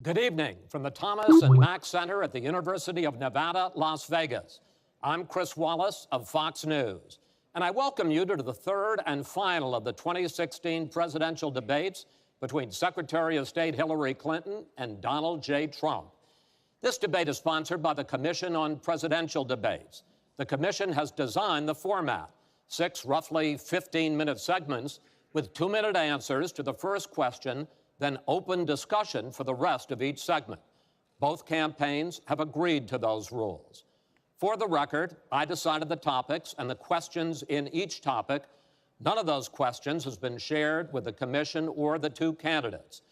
Good evening from the Thomas and Mack Center at the University of Nevada, Las Vegas. I'm Chris Wallace of Fox News, and I welcome you to the third and final of the 2016 presidential debates between Secretary of State Hillary Clinton and Donald J. Trump. This debate is sponsored by the Commission on Presidential Debates. The commission has designed the format, 6 roughly 15-minute segments with 2-minute answers to the first question, then open discussion for the rest of each segment. Both campaigns have agreed to those rules. For the record, I decided the topics and the questions in each topic. None of those questions has been shared with the commission or the two candidates.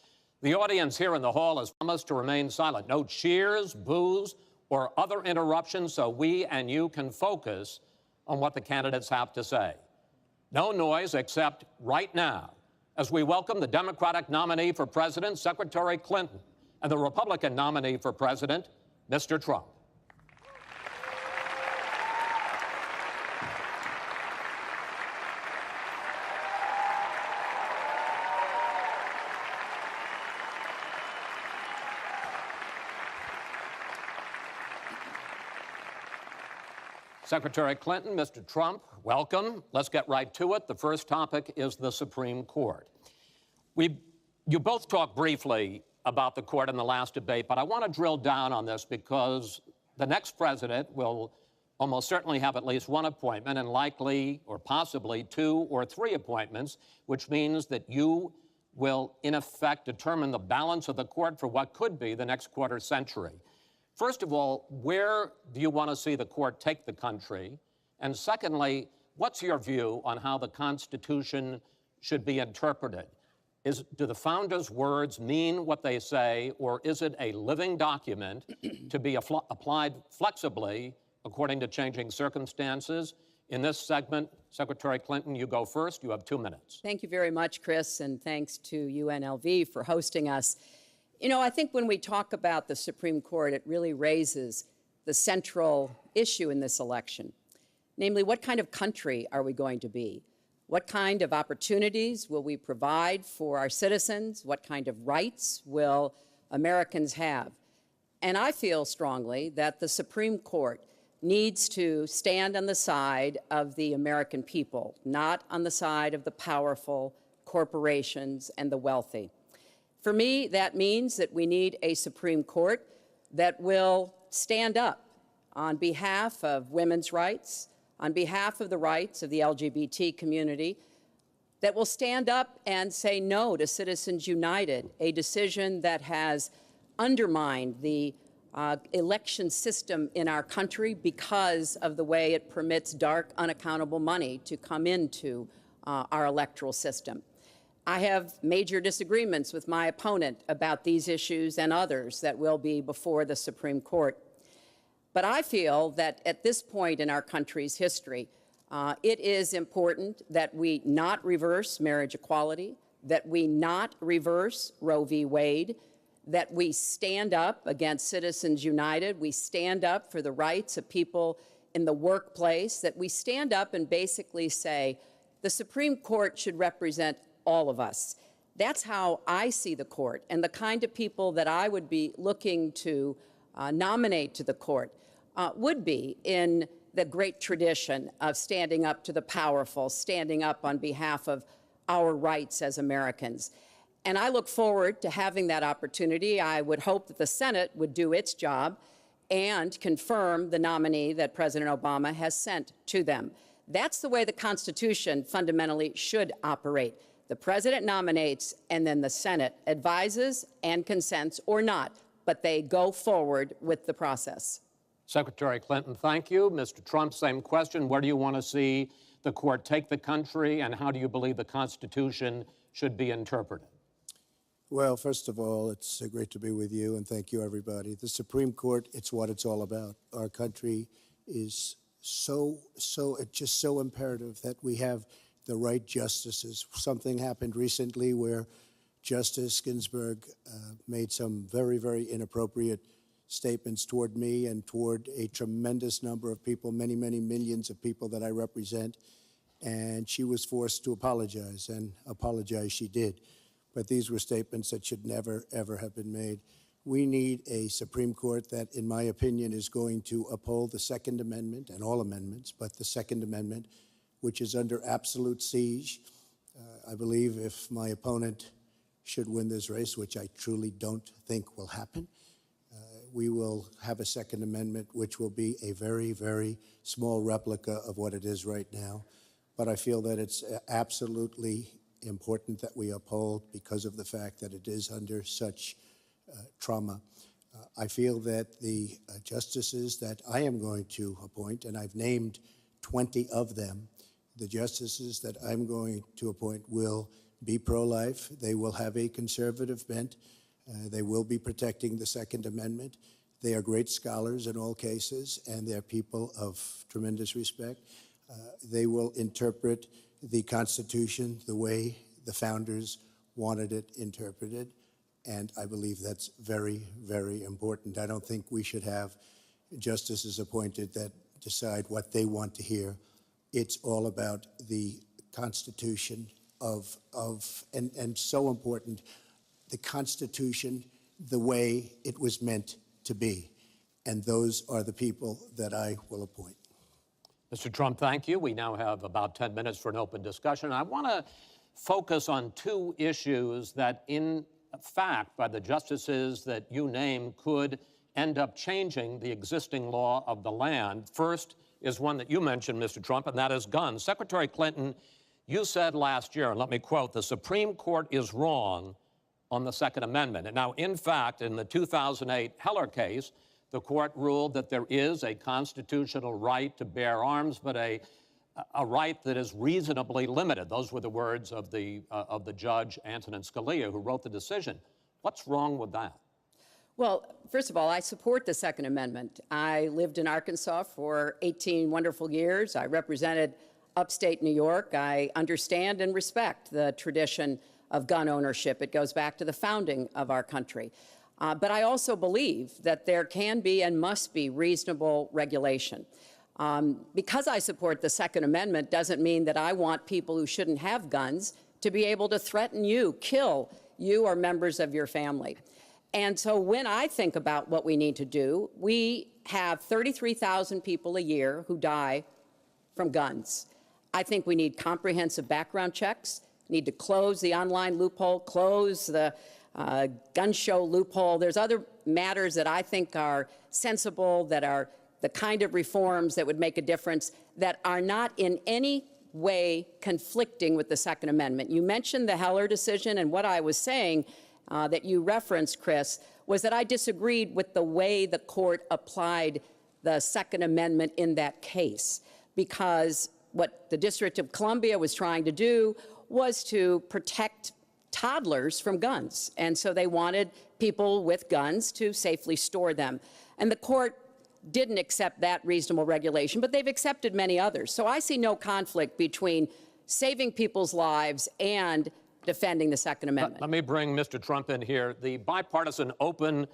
The audience here in the hall has promised to remain silent. No cheers, boos, or other interruptions so we and you can focus on what the candidates have to say. No noise except right now, as we welcome the Democratic nominee for president, Secretary Clinton, and the Republican nominee for president, Mr. Trump. Secretary Clinton, Mr. Trump, welcome. Let's get right to it. The first topic is the Supreme Court. You both talked briefly about the court in the last debate, but I want to drill down on this because the next president will almost certainly have at least one appointment and likely or possibly 2 or 3 appointments, which means that you will, in effect, determine the balance of the court for what could be the next quarter century. First of all, where do you want to see the court take the country? And secondly, what's your view on how the Constitution should be interpreted? Do the founders' words mean what they say, or is it a living document to be applied flexibly according to changing circumstances? In this segment, Secretary Clinton, you go first. You have 2 minutes. Thank you very much, Chris, and thanks to UNLV for hosting us. You know, I think when we talk about the Supreme Court, it really raises the central issue in this election. Namely, what kind of country are we going to be? What kind of opportunities will we provide for our citizens? What kind of rights will Americans have? And I feel strongly that the Supreme Court needs to stand on the side of the American people, not on the side of the powerful, corporations, and the wealthy. For me, that means that we need a Supreme Court that will stand up on behalf of women's rights, on behalf of the rights of the LGBT community, that will stand up and say no to Citizens United, a decision that has undermined the election system in our country because of the way it permits dark, unaccountable money to come into our electoral system. I have major disagreements with my opponent about these issues and others that will be before the Supreme Court. But I feel that at this point in our country's history, it is important that we not reverse marriage equality, that we not reverse Roe v. Wade, that we stand up against Citizens United, we stand up for the rights of people in the workplace, that we stand up and basically say the Supreme Court should represent all of us. That's how I see the court, and the kind of people that I would be looking to nominate to the court would be in the great tradition of standing up to the powerful, standing up on behalf of our rights as Americans. And I look forward to having that opportunity. I would hope that the Senate would do its job and confirm the nominee that President Obama has sent to them. That's the way the Constitution fundamentally should operate. The president nominates, and then the Senate advises and consents or not, but they go forward with the process. Secretary Clinton, thank you. Mr. Trump, same question. Where do you want to see the court take the country, and how do you believe the Constitution should be interpreted? Well, first of all, it's great to be with you, and thank you, everybody. The Supreme Court, it's what it's all about. Our country is it's just so imperative that we have the right justices. Something happened recently where Justice Ginsburg made some very, very inappropriate statements toward me and toward a tremendous number of people, many, many millions of people that I represent. And she was forced to apologize, and apologize she did. But these were statements that should never, ever have been made. We need a Supreme Court that, in my opinion, is going to uphold the Second Amendment and all amendments, but the Second Amendment, which is under absolute siege. I believe if my opponent should win this race, which I truly don't think will happen, we will have a Second Amendment which will be a very, very small replica of what it is right now. But I feel that it's absolutely important that we uphold because of the fact that it is under such trauma. I feel that the justices that I am going to appoint, and I've named 20 of them, the justices that I'm going to appoint will be pro-life. They will have a conservative bent. They will be protecting the Second Amendment. They are great scholars in all cases, and they're people of tremendous respect. They will interpret the Constitution the way the founders wanted it interpreted, and I believe that's very, very important. I don't think we should have justices appointed that decide what they want to hear. It's all about the Constitution and so important, the Constitution the way it was meant to be. And those are the people that I will appoint. Mr. Trump, thank you. We now have about 10 minutes for an open discussion. I want to focus on two issues that, in fact, by the justices that you name, could end up changing the existing law of the land. First is one that you mentioned, Mr. Trump, and that is guns. Secretary Clinton, you said last year, and let me quote, "The Supreme Court is wrong on the Second Amendment." And now, in fact, in the 2008 Heller case, the court ruled that there is a constitutional right to bear arms, but a right that is reasonably limited. Those were the words of the judge, Antonin Scalia, who wrote the decision. What's wrong with that? Well, first of all, I support the Second Amendment. I lived in Arkansas for 18 wonderful years. I represented upstate New York. I understand and respect the tradition of gun ownership. It goes back to the founding of our country. But I also believe that there can be and must be reasonable regulation. Because I support the Second Amendment doesn't mean that I want people who shouldn't have guns to be able to threaten you, kill you or members of your family. And so when I think about what we need to do, we have 33,000 people a year who die from guns. I think we need comprehensive background checks, need to close the online loophole, close the gun show loophole. There's other matters that I think are sensible, that are the kind of reforms that would make a difference, that are not in any way conflicting with the Second Amendment. You mentioned the Heller decision, and what I was saying that you referenced, Chris, was that I disagreed with the way the court applied the Second Amendment in that case, because what the District of Columbia was trying to do was to protect toddlers from guns. And so they wanted people with guns to safely store them. And the court didn't accept that reasonable regulation, but they've accepted many others. So I see no conflict between saving people's lives and defending the Second Amendment. Let me bring Mr. Trump in here. The Bipartisan Open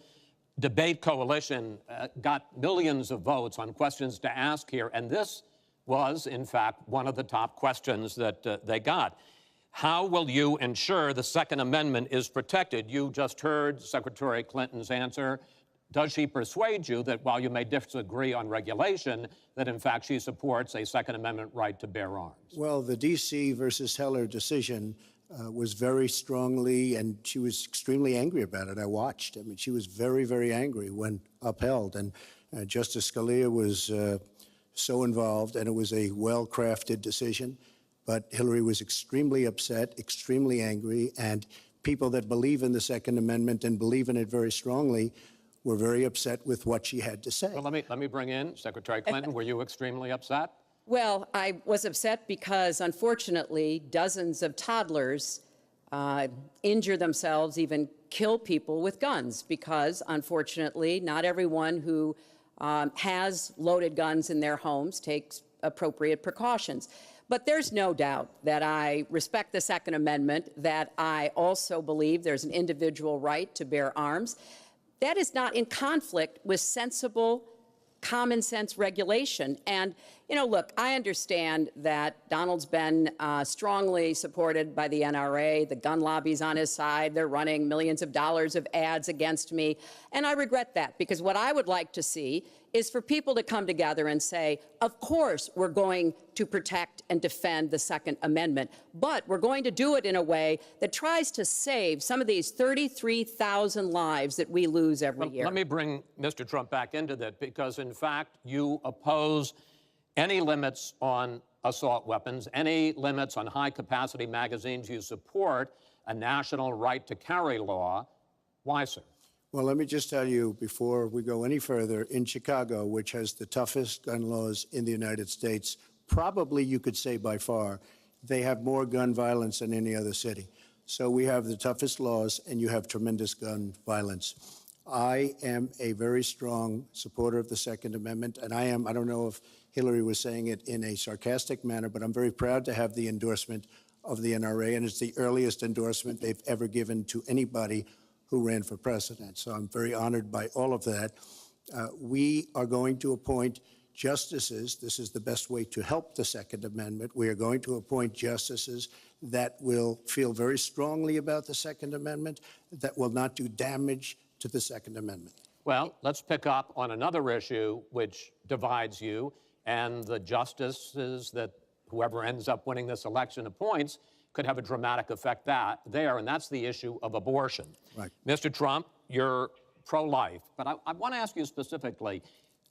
Debate Coalition got millions of votes on questions to ask here, and this was, in fact, one of the top questions that they got. How will you ensure the Second Amendment is protected? You just heard Secretary Clinton's answer. Does she persuade you that while you may disagree on regulation, that in fact she supports a Second Amendment right to bear arms? Well, the D.C. versus Heller decision was very strongly, and she was extremely angry about it. I watched. I mean, she was very, very angry when upheld. And Justice Scalia was so involved, and it was a well-crafted decision. But Hillary was extremely upset, extremely angry, and people that believe in the Second Amendment and believe in it very strongly were very upset with what she had to say. Well, let me bring in Secretary Clinton. Were you extremely upset? Well, I was upset because, unfortunately, dozens of toddlers injure themselves, even kill people with guns, because, unfortunately, not everyone who has loaded guns in their homes takes appropriate precautions. But there's no doubt that I respect the Second Amendment, that I also believe there's an individual right to bear arms. That is not in conflict with sensible, common sense regulation. And You know, look, I understand that Donald's been strongly supported by the NRA. The gun lobby's on his side. They're running millions of dollars of ads against me. And I regret that, because what I would like to see is for people to come together and say, of course, we're going to protect and defend the Second Amendment, but we're going to do it in a way that tries to save some of these 33,000 lives that we lose every year. Let me bring Mr. Trump back into that, because, in fact, you oppose any limits on assault weapons, any limits on high-capacity magazines. You support a national right-to-carry law. Why, sir? Well, let me just tell you before we go any further, in Chicago, which has the toughest gun laws in the United States, probably you could say by far, they have more gun violence than any other city. So we have the toughest laws, and you have tremendous gun violence. I am a very strong supporter of the Second Amendment, and I don't know if Hillary was saying it in a sarcastic manner, but I'm very proud to have the endorsement of the NRA, and it's the earliest endorsement they've ever given to anybody who ran for president. So I'm very honored by all of that. We are going to appoint justices. This is the best way to help the Second Amendment. We are going to appoint justices that will feel very strongly about the Second Amendment, that will not do damage to the Second Amendment. Well, let's pick up on another issue which divides you and the justices that whoever ends up winning this election appoints could have a dramatic effect there, and that's the issue of abortion. Right. Mr. Trump, you're pro-life, but I want to ask you specifically,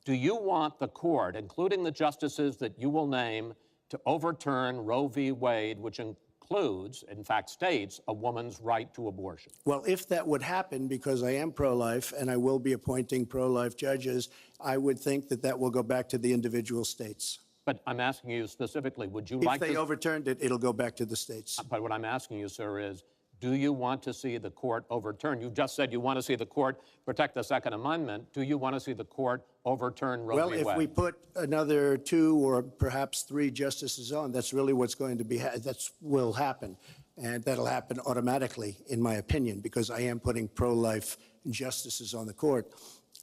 do you want the court, including the justices that you will name, to overturn Roe v. Wade, which includes, in fact, states a woman's right to abortion? Well, if that would happen, because I am pro-life and I will be appointing pro-life judges, I would think that that will go back to the individual states. But I'm asking you specifically, would you If like they to... overturned it, it'll go back to the states. But what I'm asking you, sir, is do you want to see the court overturn? You just said you want to see the court protect the Second Amendment. Do you want to see the court overturn Roe Well, v. if Wade? we put another 2 or perhaps 3 justices on, that's really what's going to be, will happen. And that'll happen automatically, in my opinion, because I am putting pro-life justices on the court.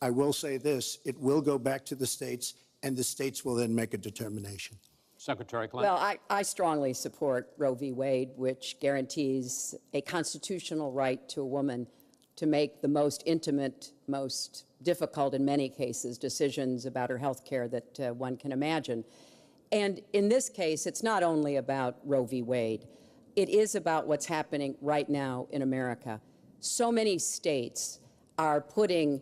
I will say this, it will go back to the states, and the states will then make a determination. Secretary Clinton? Well, I strongly support Roe v. Wade, which guarantees a constitutional right to a woman to make the most intimate, most difficult in many cases, decisions about her health care that one can imagine. And in this case, it's not only about Roe v. Wade. It is about what's happening right now in America. So many states are putting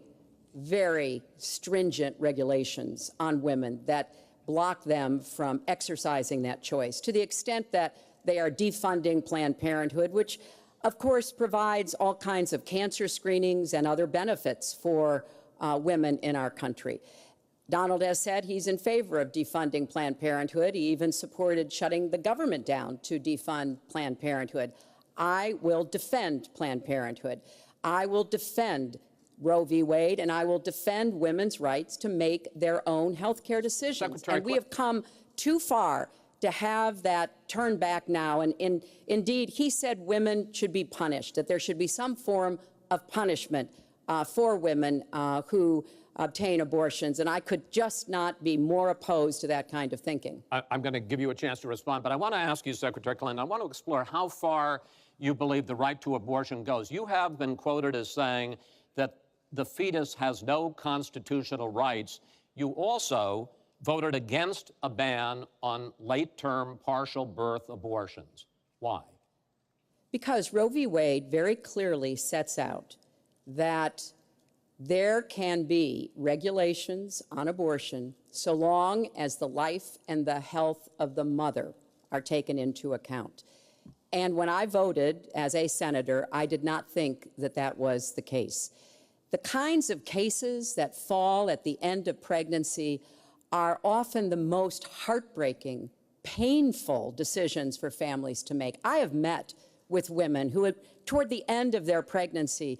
very stringent regulations on women that block them from exercising that choice, to the extent that they are defunding Planned Parenthood, which, of course, provides all kinds of cancer screenings and other benefits for women in our country. Donald has said he's in favor of defunding Planned Parenthood. He even supported shutting the government down to defund Planned Parenthood. I will defend Planned Parenthood. I will defend Roe v. Wade, and I will defend women's rights to make their own health care decisions. And we have come too far to have that turned back now. And indeed, he said women should be punished, that there should be some form of punishment for women who obtain abortions. And I could just not be more opposed to that kind of thinking. I'm going to give you a chance to respond, but I want to ask you, Secretary Clinton, I want to explore how far you believe the right to abortion goes. You have been quoted as saying that the fetus has no constitutional rights. You also voted against a ban on late-term partial birth abortions. Why? Because Roe v. Wade very clearly sets out that there can be regulations on abortion so long as the life and the health of the mother are taken into account. And when I voted as a senator, I did not think that that was the case. The kinds of cases that fall at the end of pregnancy are often the most heartbreaking, painful decisions for families to make. I have met with women who, toward the end of their pregnancy,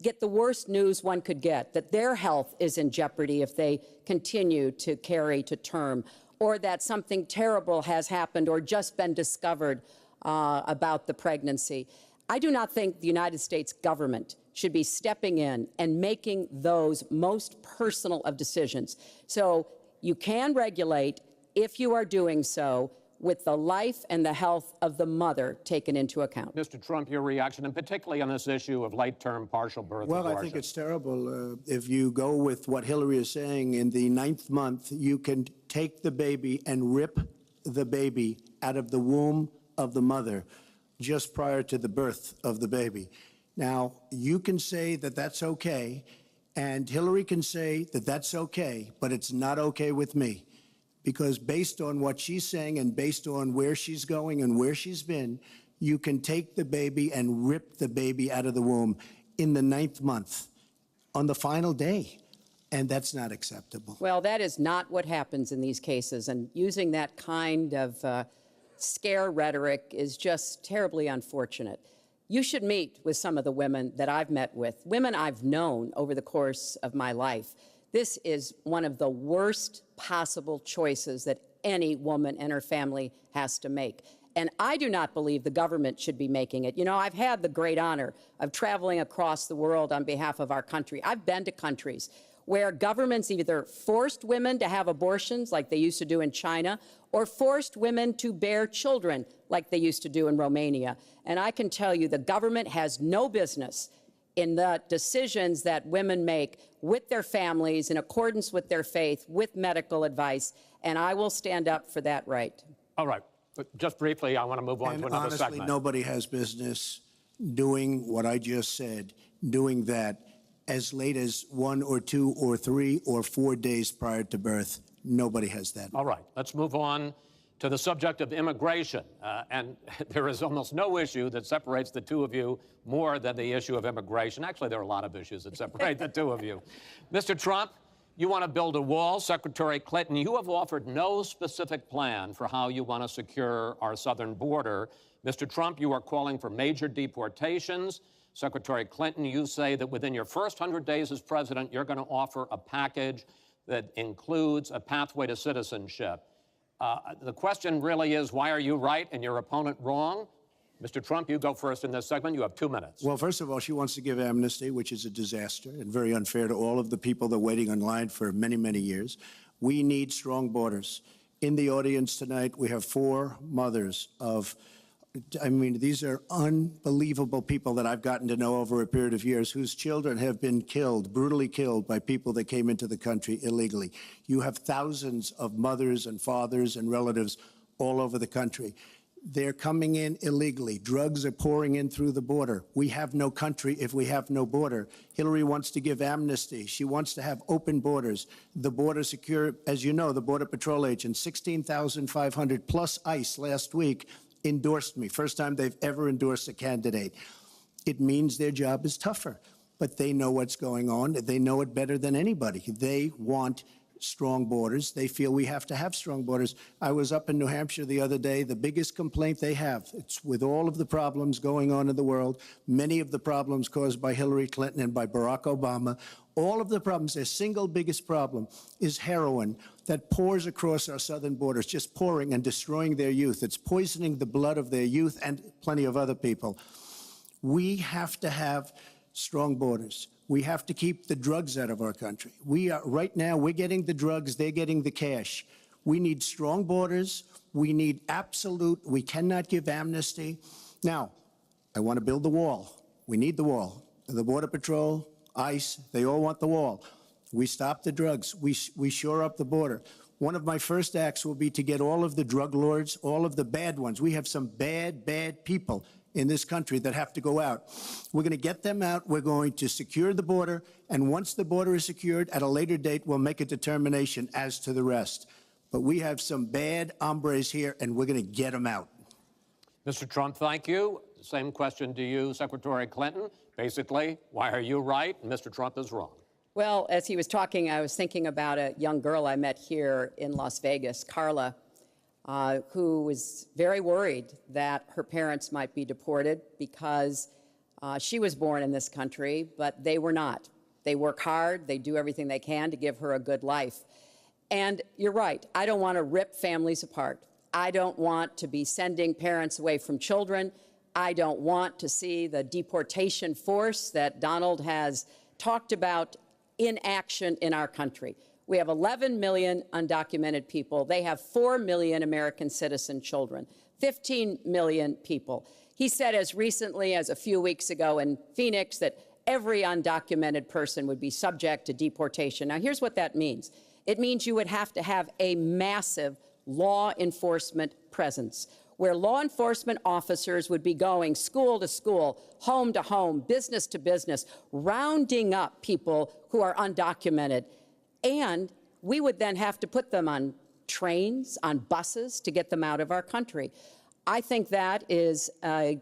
get the worst news one could get, that their health is in jeopardy if they continue to carry to term, or that something terrible has happened or just been discovered about the pregnancy. I do not think the United States government should be stepping in and making those most personal of decisions. So you can regulate if you are doing so with the life and the health of the mother taken into account. Mr. Trump, your reaction, and particularly on this issue of late-term partial birth Well, abortion. I think it's terrible. If you go with what Hillary is saying, in the 9th month, you can take the baby and rip the baby out of the womb of the mother just prior to the birth of the baby. Now, you can say that that's okay, and Hillary can say that that's okay, but it's not okay with me. Because based on what she's saying and based on where she's going and where she's been, you can take the baby and rip the baby out of the womb in the 9th month on the final day. And that's not acceptable. Well, that is not what happens in these cases. And using that kind of scare rhetoric is just terribly unfortunate. You should meet with some of the women that I've met with, women I've known over the course of my life. This is one of the worst possible choices that any woman and her family has to make. And I do not believe the government should be making it. You know, I've had the great honor of traveling across the world on behalf of our country. I've been to countries where governments either forced women to have abortions like they used to do in China, or forced women to bear children like they used to do in Romania. And I can tell you the government has no business in the decisions that women make with their families in accordance with their faith, with medical advice, and I will stand up for that right. All right. But just briefly, I want to move on to another honestly, segment. Nobody has business doing what I just said, doing that as late as 1 or 2 or 3 or 4 days prior to birth. Nobody has that. All right. Let's move on to the subject of immigration. And there is almost no issue that separates the two of you more than the issue of immigration. Actually, there are a lot of issues that separate the two of you. Mr. Trump, you want to build a wall. Secretary Clinton, you have offered no specific plan for how you want to secure our southern border. Mr. Trump, you are calling for major deportations. Secretary Clinton, you say that within your first 100 days as president, you're going to offer a package that includes a pathway to citizenship. The question really is, why are you right and your opponent wrong? Mr. Trump, you go first in this segment. You have 2 minutes. Well, first of all, she wants to give amnesty, which is a disaster and very unfair to all of the people that are waiting in line for many, many years. We need strong borders. In the audience tonight, we have 4 mothers of, I mean, these are unbelievable people that I've gotten to know over a period of years whose children have been killed, brutally killed by people that came into the country illegally. You have thousands of mothers and fathers and relatives all over the country. They're coming in illegally. Drugs are pouring in through the border. We have no country if we have no border. Hillary wants to give amnesty. She wants to have open borders. The border secure, as you know, the Border Patrol agents, 16,500 plus ICE last week endorsed me. First time they've ever endorsed a candidate. It means their job is tougher, but they know what's going on. They know it better than anybody. They want strong borders. They feel we have to have strong borders. I was up in New Hampshire the other day. The biggest complaint they have, it's with all of the problems going on in the world, many of the problems caused by Hillary Clinton and by Barack Obama, all of the problems, their single biggest problem is heroin that pours across our southern borders, just pouring and destroying their youth. It's poisoning the blood of their youth and plenty of other people. We have to have strong borders. We have to keep the drugs out of our country. Right now, we're getting the drugs, they're getting the cash. We need strong borders. We need we cannot give amnesty. Now, I want to build the wall. We need the wall. The Border Patrol, ICE, they all want the wall. We stop the drugs. We shore up the border. One of my first acts will be to get all of the drug lords, all of the bad ones. We have some bad, bad people in this country that have to go out. We're going to get them out. We're going to secure the border. And once the border is secured, at a later date, we'll make a determination as to the rest. But we have some bad hombres here, and we're going to get them out. Mr. Trump, thank you. Same question to you, Secretary Clinton. Basically, why are you right and Mr. Trump is wrong? Well, as he was talking, I was thinking about a young girl I met here in Las Vegas, Carla, who was very worried that her parents might be deported because she was born in this country, but they were not. They work hard. They do everything they can to give her a good life. And you're right. I don't want to rip families apart. I don't want to be sending parents away from children. I don't want to see the deportation force that Donald has talked about in action in our country. We have 11 million undocumented people. They have 4 million American citizen children, 15 million people. He said as recently as a few weeks ago in Phoenix that every undocumented person would be subject to deportation. Now, here's what that means. It means you would have to have a massive law enforcement presence, where law enforcement officers would be going school to school, home to home, business to business, rounding up people who are undocumented. And we would then have to put them on trains, on buses to get them out of our country. I think that is an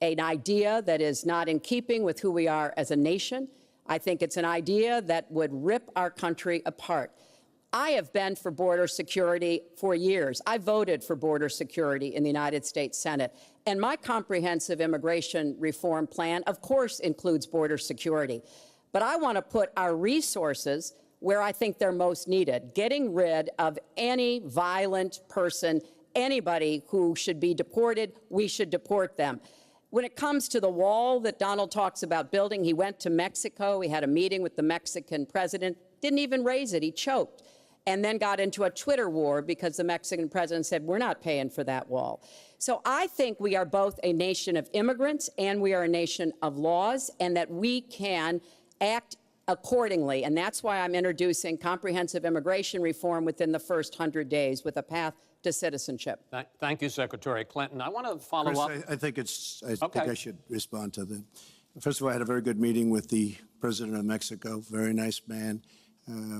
idea that is not in keeping with who we are as a nation. I think it's an idea that would rip our country apart. I have been for border security for years. I voted for border security in the United States Senate. And my comprehensive immigration reform plan, of course, includes border security. But I want to put our resources where I think they're most needed, getting rid of any violent person, anybody who should be deported. We should deport them. When it comes to the wall that Donald talks about building, he went to Mexico. He had a meeting with the Mexican president, didn't even raise it. He choked. And then got into a Twitter war because the Mexican president said, we're not paying for that wall. So I think we are both a nation of immigrants and we are a nation of laws, and that we can act accordingly. And that's why I'm introducing comprehensive immigration reform within the first 100 days with a path to citizenship. Thank you, Secretary Clinton. I want to follow Chris, up. I think I should respond to that. First of all, I had a very good meeting with the president of Mexico, very nice man.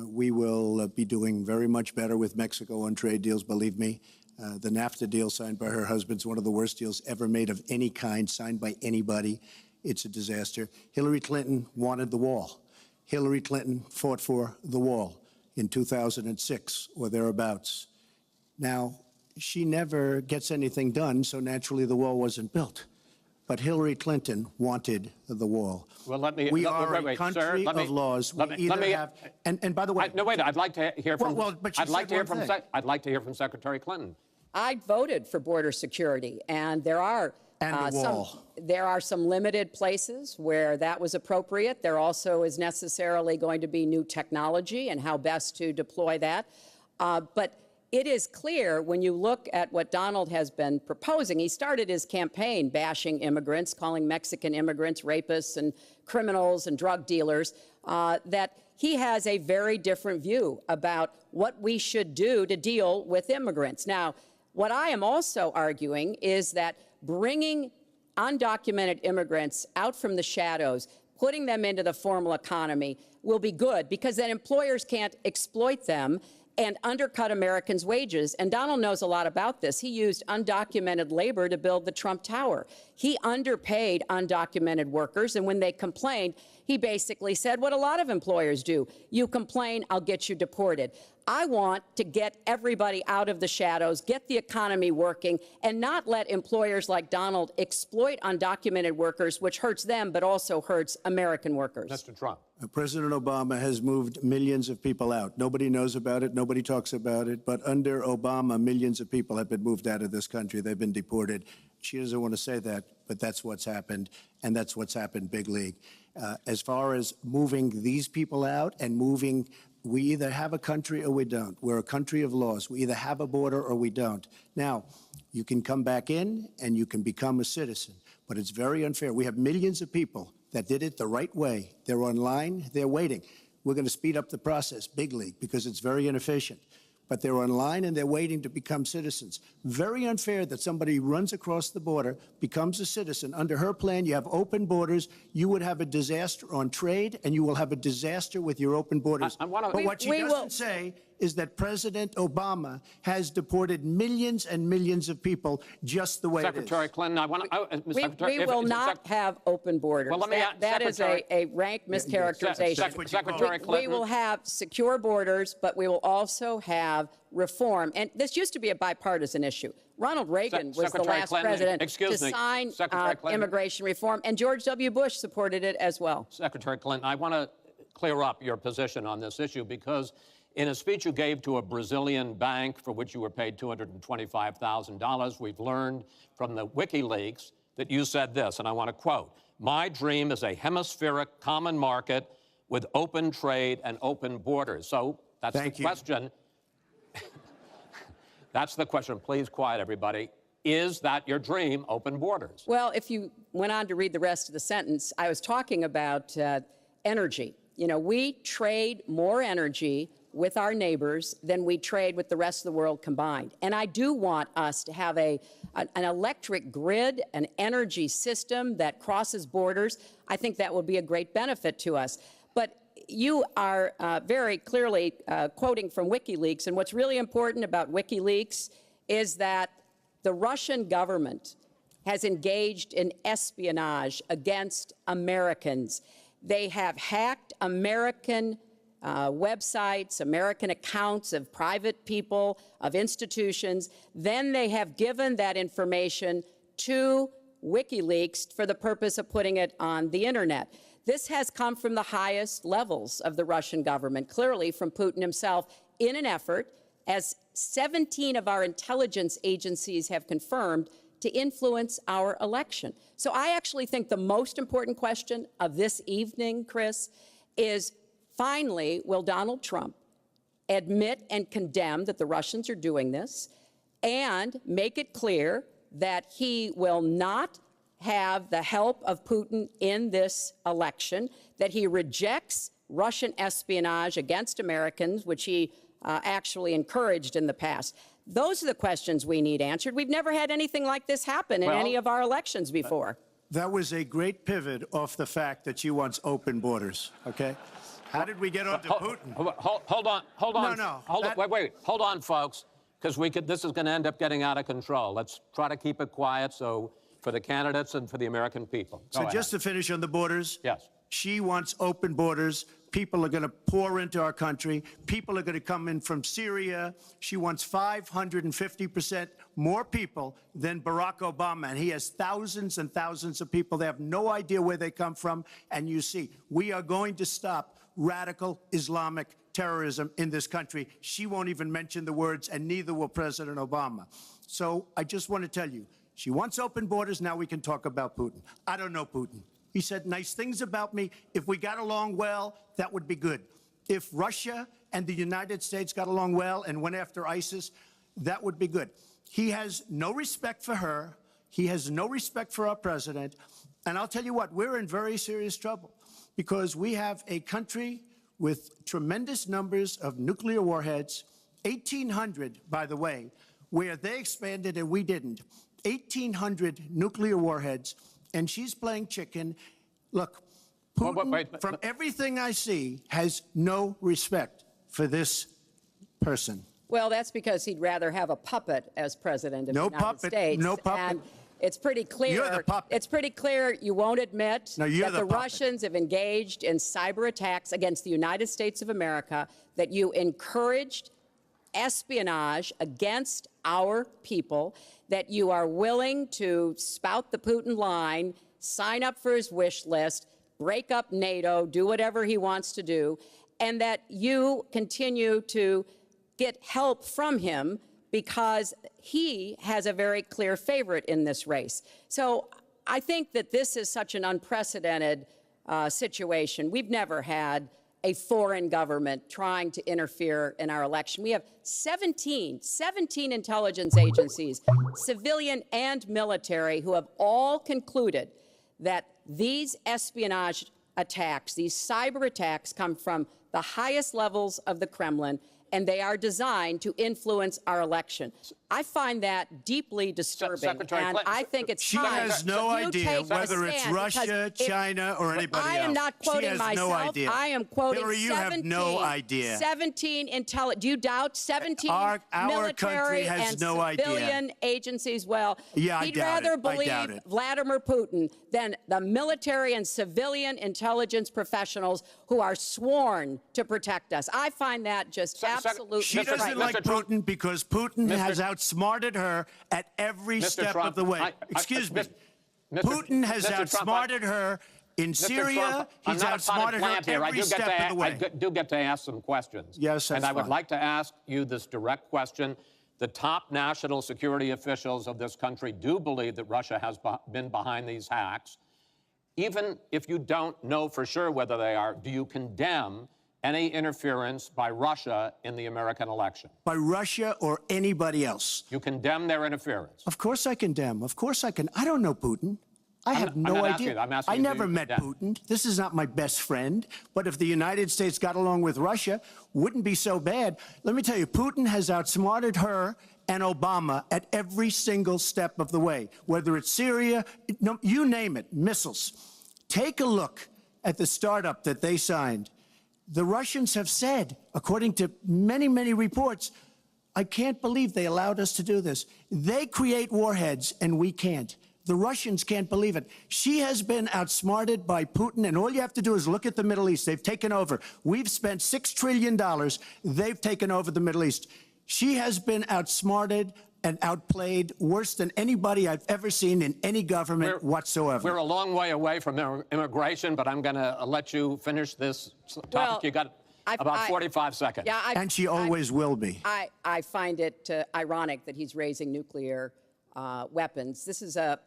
We will be doing very much better with Mexico on trade deals, believe me. The NAFTA deal signed by her husband is one of the worst deals ever made of any kind, signed by anybody. It's a disaster. Hillary Clinton wanted the wall. Hillary Clinton fought for the wall in 2006 or thereabouts. Now, she never gets anything done, so naturally the wall wasn't built. But Hillary Clinton wanted the wall. Well, let me. We are wait, a country of laws. And by the way, no, wait. I'd like to hear from. But I'd like to hear from. I'd like to hear from Secretary Clinton. I voted for border security, and there are some limited places where that was appropriate. There also is necessarily going to be new technology and how best to deploy that. But it is clear when you look at what Donald has been proposing. He started his campaign bashing immigrants, calling Mexican immigrants rapists and criminals and drug dealers, that he has a very different view about what we should do to deal with immigrants. Now, what I am also arguing is that bringing undocumented immigrants out from the shadows, putting them into the formal economy will be good, because then employers can't exploit them and undercut Americans' wages. And Donald knows a lot about this. He used undocumented labor to build the Trump Tower. He underpaid undocumented workers, and when they complained, he basically said what a lot of employers do. You complain, I'll get you deported. I want to get everybody out of the shadows, get the economy working, and not let employers like Donald exploit undocumented workers, which hurts them but also hurts American workers. Mr. Trump. President Obama has moved millions of people out. Nobody knows about it. Nobody talks about it. But under Obama, millions of people have been moved out of this country. They've been deported. She doesn't want to say that, but that's what's happened, and that's what's happened big league. As far as moving these people out and moving, we either have a country or we don't. We're a country of laws. We either have a border or we don't. Now, you can come back in and you can become a citizen, but it's very unfair. We have millions of people that did it the right way. They're online, they're waiting. We're going to speed up the process, big league, because it's very inefficient. But they're online and they're waiting to become citizens. Very unfair that somebody runs across the border, becomes a citizen. Under her plan, you have open borders. You would have a disaster on trade, and you will have a disaster with your open borders. But what she doesn't say is that President Obama has deported millions and millions of people just the way it is. Secretary Clinton, I want to. We will not have open borders. Well, let me that is a rank mischaracterization. Secretary Clinton. We will have secure borders, but we will also have reform. And this used to be a bipartisan issue. Ronald Reagan was the last president to sign immigration reform, and George W. Bush supported it as well. Secretary Clinton, I want to clear up your position on this issue, because in a speech you gave to a Brazilian bank for which you were paid $225,000, we've learned from the WikiLeaks that you said this, and I want to quote, "My dream is a hemispheric common market with open trade and open borders." So That's Thank the you. question. That's the question. Please quiet, everybody. Is that your dream, open borders? Well, if you went on to read the rest of the sentence, I was talking about energy. You know, we trade more energy with our neighbors than we trade with the rest of the world combined. And I do want us to have an electric grid, an energy system that crosses borders. I think that would be a great benefit to us. But you are very clearly quoting from WikiLeaks, and what's really important about WikiLeaks is that the Russian government has engaged in espionage against Americans. They have hacked American websites, American accounts of private people, of institutions. Then they have given that information to WikiLeaks for the purpose of putting it on the internet. This has come from the highest levels of the Russian government, clearly from Putin himself, in an effort, as 17 of our intelligence agencies have confirmed, to influence our election. So I actually think the most important question of this evening, Chris, is finally, will Donald Trump admit and condemn that the Russians are doing this and make it clear that he will not have the help of Putin in this election, that he rejects Russian espionage against Americans, which he actually encouraged in the past? Those are the questions we need answered. We've never had anything like this happen in any of our elections before. That was a great pivot off the fact that you want open borders, okay? How did we get onto Putin? Hold on. No. Wait. Hold on, folks, because this is going to end up getting out of control. Let's try to keep it quiet for the candidates and for the American people. Go ahead. Just to finish on the borders. Yes. She wants open borders. People are going to pour into our country. People are going to come in from Syria. She wants 550% more people than Barack Obama. And he has thousands and thousands of people. They have no idea where they come from. And you see, we are going to stop radical Islamic terrorism in this country. She won't even mention the words, and neither will President Obama. So I just want to tell you, she wants open borders. Now we can talk about Putin. I don't know Putin. He said nice things about me. If we got along well, that would be good. If Russia and the United States got along well and went after ISIS, that would be good. He has no respect for her. He has no respect for our president. And I'll tell you what, we're in very serious trouble because we have a country with tremendous numbers of nuclear warheads, 1,800, by the way, where they expanded and we didn't. 1,800 nuclear warheads. And she's playing chicken. Look, Putin, from everything I see, has no respect for this person. Well, that's because he'd rather have a puppet as president of the United States. No puppet. And it's pretty clear. You're the puppet. It's pretty clear you won't admit No, you're that the the puppet. Russians have engaged in cyber attacks against the United States of America, that you encouraged espionage against our people, that you are willing to spout the Putin line, sign up for his wish list, break up NATO, do whatever he wants to do, and that you continue to get help from him because he has a very clear favorite in this race. So I think that this is such an unprecedented situation. We've never had a foreign government trying to interfere in our election. We have 17 intelligence agencies, civilian and military, who have all concluded that these espionage attacks, these cyber attacks, come from the highest levels of the Kremlin, and they are designed to influence our election. I find that deeply disturbing, Secretary and Clinton, I think it's She time has no you idea take a whether it's stand, Russia, because China, or anybody else. I am not quoting She has myself. no idea. I am quoting Hillary, you 17. have no idea. 17 intelligence. Do you doubt 17 Our military country has and no idea. civilian agencies? Well, Yeah, I he'd doubt rather it. I doubt believe it. Vladimir Putin than the military and civilian intelligence professionals who are sworn to protect us. I find that just absolutely She Mr. doesn't Trump, like Mr. Trump. Putin because Putin Mr. has outsmarted her at every Mr. step Trump, of the way. I- Excuse me. Mr. Putin has Mr. Trump, outsmarted her in Mr. Syria. Trump, I'm He's not a outsmarted plant her here. every step of the way. I do get to ask some questions. Yes, and that's I would fine. like to ask you this direct question. The top national security officials of this country do believe that Russia has been behind these hacks. Even if you don't know for sure whether they are, do you condemn any interference by Russia in the American election? By Russia or anybody else. You condemn their interference? Of course I condemn. Of course I can. I don't know Putin. I have I'm no not idea. asking you. I'm asking I you, do never you met condemn? Putin. This is not my best friend. But if the United States got along with Russia, wouldn't be so bad. Let me tell you, Putin has outsmarted her and Obama at every single step of the way, whether it's Syria, no, you name it, missiles. Take a look at the startup that they signed. The Russians have said, according to many, many reports, I can't believe they allowed us to do this. They create warheads and we can't. The Russians can't believe it. She has been outsmarted by Putin, and all you have to do is look at the Middle East. They've taken over. We've spent $6 trillion. They've taken over the Middle East. She has been outsmarted and outplayed worse than anybody I've ever seen in any government whatsoever. We're a long way away from immigration, but I'm going to let you finish this topic. Well, You got about 45 seconds. Yeah, And she always will be. I find it ironic that he's raising nuclear weapons. This is a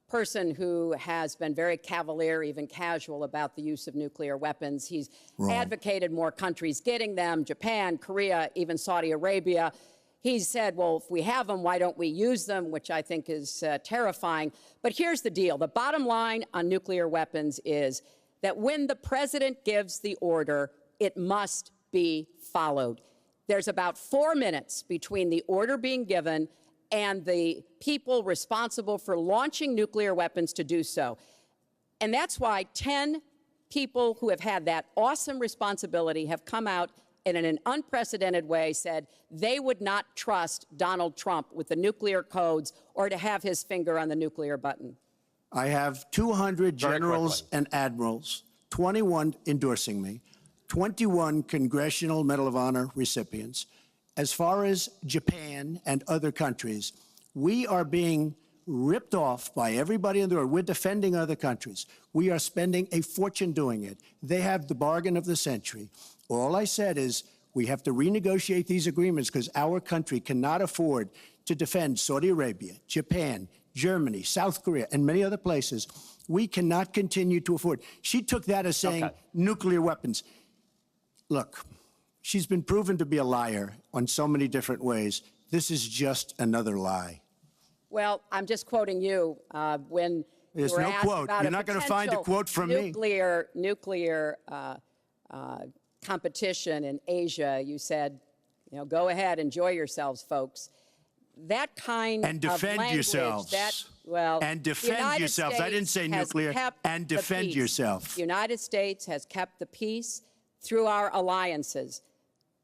person who has been very cavalier, even casual, about the use of nuclear weapons. He's advocated more countries getting them, Japan, Korea, even Saudi Arabia. He's said, well, if we have them, why don't we use them, which I think is terrifying. But here's the deal. The bottom line on nuclear weapons is that when the president gives the order, it must be followed. There's about 4 minutes between the order being given and the people responsible for launching nuclear weapons to do so. And that's why 10 people who have had that awesome responsibility have come out and in an unprecedented way said they would not trust Donald Trump with the nuclear codes or to have his finger on the nuclear button. I have 200 generals and admirals, 21 endorsing me, 21 Congressional Medal of Honor recipients. As far as Japan and other countries, we are being ripped off by everybody in the world. We're defending other countries. We are spending a fortune doing it. They have the bargain of the century. All I said is we have to renegotiate these agreements because our country cannot afford to defend Saudi Arabia, Japan, Germany, South Korea, and many other places. We cannot continue to afford. She took that as saying nuclear weapons. Look, she's been proven to be a liar on so many different ways. This is just another lie. Well, I'm just quoting you when There's you were no asked quote. about You're not going to find a quote from me. Nuclear competition in Asia. You said, you know, go ahead, enjoy yourselves, folks. That kind And defend of language, yourselves. And defend yourselves. I didn't say nuclear. And defend yourself. The United States has kept the peace through our alliances.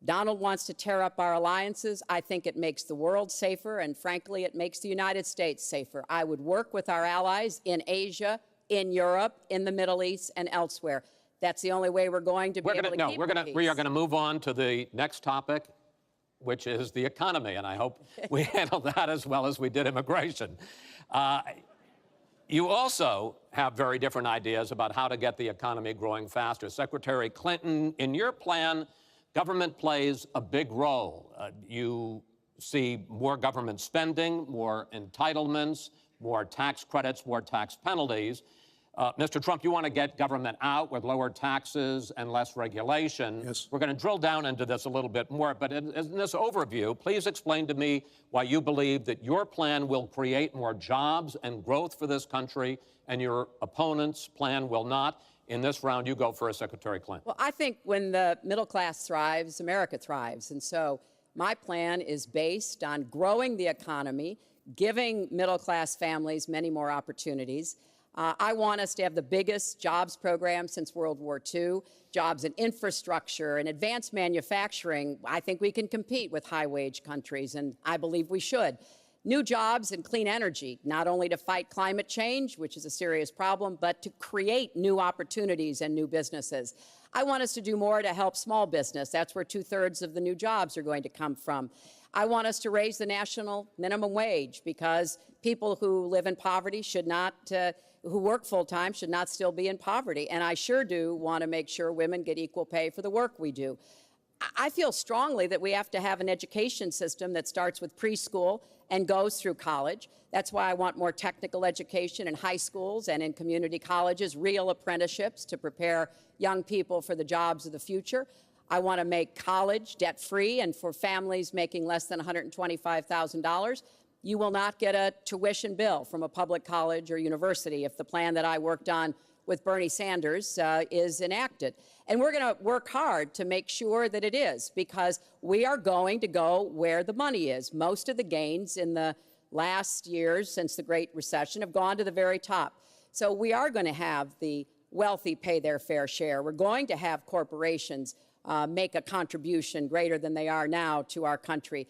Donald wants to tear up our alliances. I think it makes the world safer, and frankly, it makes the United States safer. I would work with our allies in Asia, in Europe, in the Middle East, and elsewhere. That's the only way we're going to be able to keep the peace. We are going to move on to the next topic, which is the economy, and I hope we handle that as well as we did immigration. You also have very different ideas about how to get the economy growing faster. Secretary Clinton, in your plan, government plays a big role. You see more government spending, more entitlements, more tax credits, more tax penalties. Mr. Trump, you want to get government out with lower taxes and less regulation. Yes. We're going to drill down into this a little bit more, but in this overview, please explain to me why you believe that your plan will create more jobs and growth for this country and your opponent's plan will not. In this round, you go first, Secretary Clinton. Well, I think when the middle class thrives, America thrives. And so my plan is based on growing the economy, giving middle class families many more opportunities. I want us to have the biggest jobs program since World War II, jobs in infrastructure and advanced manufacturing. I think we can compete with high-wage countries, and I believe we should. New jobs and clean energy, not only to fight climate change, which is a serious problem, but to create new opportunities and new businesses. I want us to do more to help small business. That's where 2/3 of the new jobs are going to come from. I want us to raise the national minimum wage because people who live in poverty should not, who work full-time should not still be in poverty. And I sure do want to make sure women get equal pay for the work we do. I feel strongly that we have to have an education system that starts with preschool and goes through college. That's why I want more technical education in high schools and in community colleges, real apprenticeships to prepare young people for the jobs of the future. I want to make college debt-free, and for families making less than $125,000, you will not get a tuition bill from a public college or university if the plan that I worked on with Bernie Sanders is enacted. And we're going to work hard to make sure that it is, because we are going to go where the money is. Most of the gains in the last years since the Great Recession have gone to the very top. So we are going to have the wealthy pay their fair share. We're going to have corporations make a contribution greater than they are now to our country.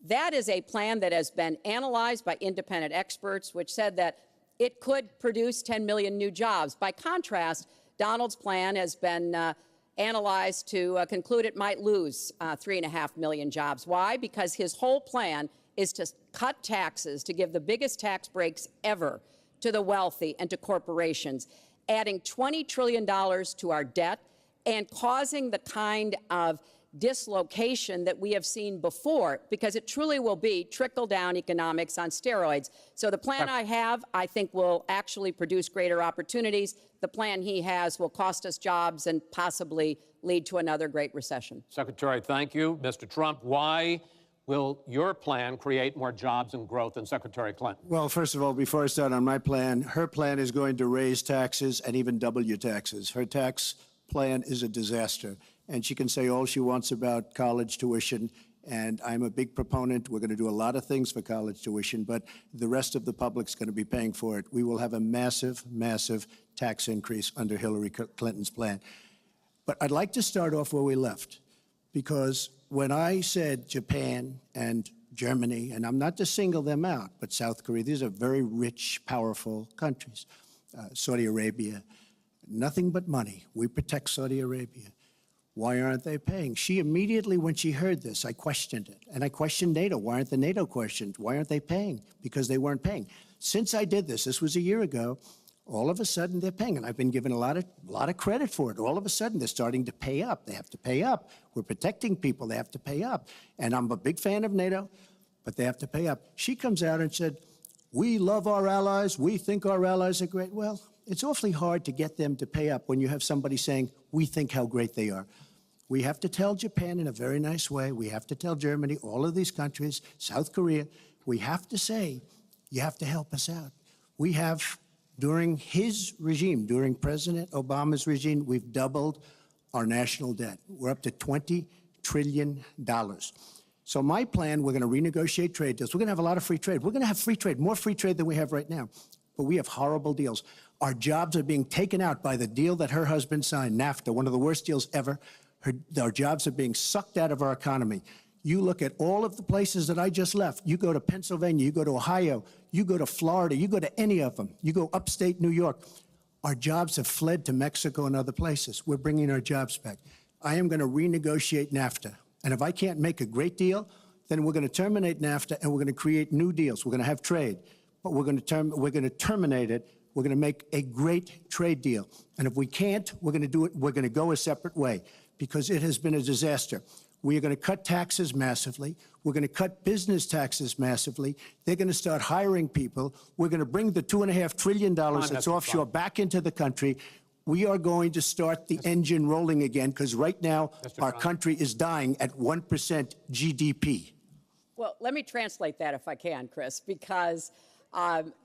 That is a plan that has been analyzed by independent experts, which said that it could produce 10 million new jobs. By contrast, Donald's plan has been analyzed to conclude it might lose 3.5 million jobs. Why? Because his whole plan is to cut taxes, to give the biggest tax breaks ever to the wealthy and to corporations, adding $20 trillion to our debt and causing the kind of dislocation that we have seen before, because it truly will be trickle-down economics on steroids. So the plan I have, I think, will actually produce greater opportunities. The plan he has will cost us jobs and possibly lead to another Great Recession. Secretary, thank you. Mr. Trump, why will your plan create more jobs and growth than Secretary Clinton? Well, first of all, before I start on my plan, her plan is going to raise taxes and even double your taxes. Her tax plan is a disaster. And she can say all she wants about college tuition, and I'm a big proponent. We're going to do a lot of things for college tuition, but the rest of the public's going to be paying for it. We will have a massive, massive tax increase under Hillary Clinton's plan. But I'd like to start off where we left, because when I said Japan and Germany, and I'm not to single them out, but South Korea, these are very rich, powerful countries. Saudi Arabia, nothing but money. We protect Saudi Arabia. Why aren't they paying? She immediately, when she heard this, I questioned it. And I questioned NATO. Why aren't the NATO questions? Why aren't they paying? Because they weren't paying. Since I did this was a year ago, all of a sudden they're paying. And I've been given a lot of credit for it. All of a sudden they're starting to pay up. They have to pay up. We're protecting people. They have to pay up. And I'm a big fan of NATO, but they have to pay up. She comes out and said, we love our allies. We think our allies are great. Well, it's awfully hard to get them to pay up when you have somebody saying, we think how great they are. We have to tell Japan in a very nice way. We have to tell Germany, all of these countries, South Korea, we have to say, you have to help us out. We have, during his regime, during President Obama's regime, we've doubled our national debt. We're up to $20 trillion. So my plan, we're going to renegotiate trade deals. We're going to have a lot of free trade. We're going to have free trade, more free trade than we have right now. But we have horrible deals. Our jobs are being taken out by the deal that her husband signed, NAFTA, one of the worst deals ever. Our jobs are being sucked out of our economy. You look at all of the places that I just left. You go to Pennsylvania, you go to Ohio, you go to Florida, you go to any of them. You go upstate New York. Our jobs have fled to Mexico and other places. We're bringing our jobs back. I am going to renegotiate NAFTA. And if I can't make a great deal, then we're going to terminate NAFTA and we're going to create new deals. We're going to have trade, but we're going to terminate it. We're going to make a great trade deal. And if we can't, we're going to do it. We're going to go a separate way, because it has been a disaster. We are going to cut taxes massively. We're going to cut business taxes massively. They're going to start hiring people. We're going to bring the $2.5 trillion that's offshore back into the country. We are going to start the engine rolling again, because right now our country is dying at 1% GDP. Well, let me translate that if I can, Chris, because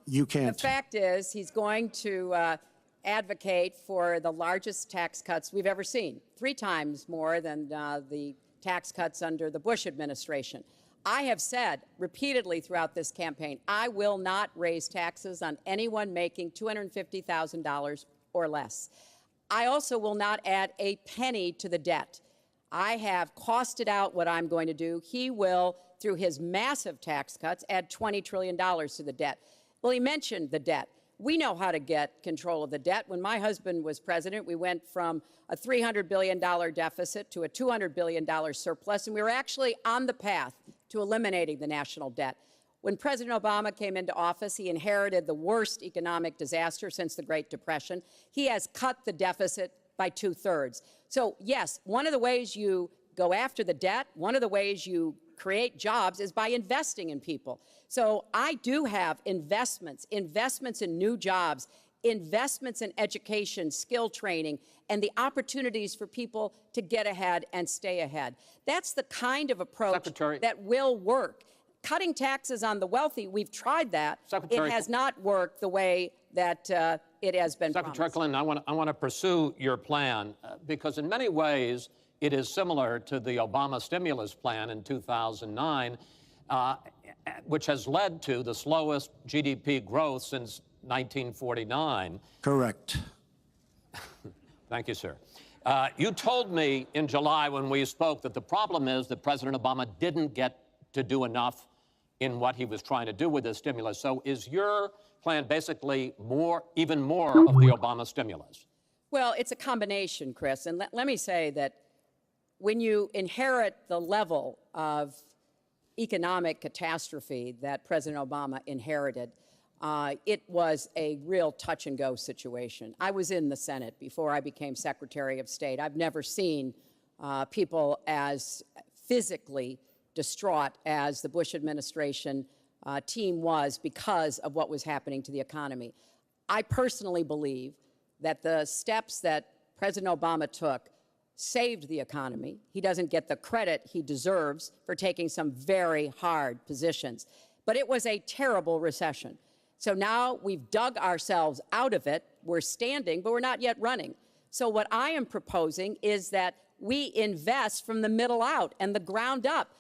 you can't. The fact is he's going to advocate for the largest tax cuts we've ever seen, 3 times more than the tax cuts under the Bush administration. I have said repeatedly throughout this campaign, I will not raise taxes on anyone making $250,000 or less. I also will not add a penny to the debt. I have costed out what I'm going to do. He will, through his massive tax cuts, add $20 trillion to the debt. Well, he mentioned the debt. We know how to get control of the debt. When my husband was president, we went from a $300 billion deficit to a $200 billion surplus, and we were actually on the path to eliminating the national debt. When President Obama came into office, he inherited the worst economic disaster since the Great Depression. He has cut the deficit by 2/3. So, yes, one of the ways you go after the debt, one of the ways you create jobs is by investing in people. So I do have investments in new jobs, investments in education, skill training, and the opportunities for people to get ahead and stay ahead. That's the kind of approach Secretary, that will work. Cutting taxes on the wealthy, we've tried that. Secretary, it has not worked the way that it has been Secretary promised. Clinton, I want to pursue your plan because in many ways it is similar to the Obama stimulus plan in 2009, which has led to the slowest GDP growth since 1949. Correct. Thank you, sir. You told me in July when we spoke that the problem is that President Obama didn't get to do enough in what he was trying to do with this stimulus. So is your plan basically even more of the Obama stimulus? Well, it's a combination, Chris. And let me say that when you inherit the level of economic catastrophe that President Obama inherited, it was a real touch-and-go situation. I was in the Senate before I became Secretary of State. I've never seen people as physically distraught as the Bush administration team was because of what was happening to the economy. I personally believe that the steps that President Obama took saved the economy. He doesn't get the credit he deserves for taking some very hard positions. But it was a terrible recession. So now we've dug ourselves out of it. We're standing, but we're not yet running. So what I am proposing is that we invest from the middle out and the ground up,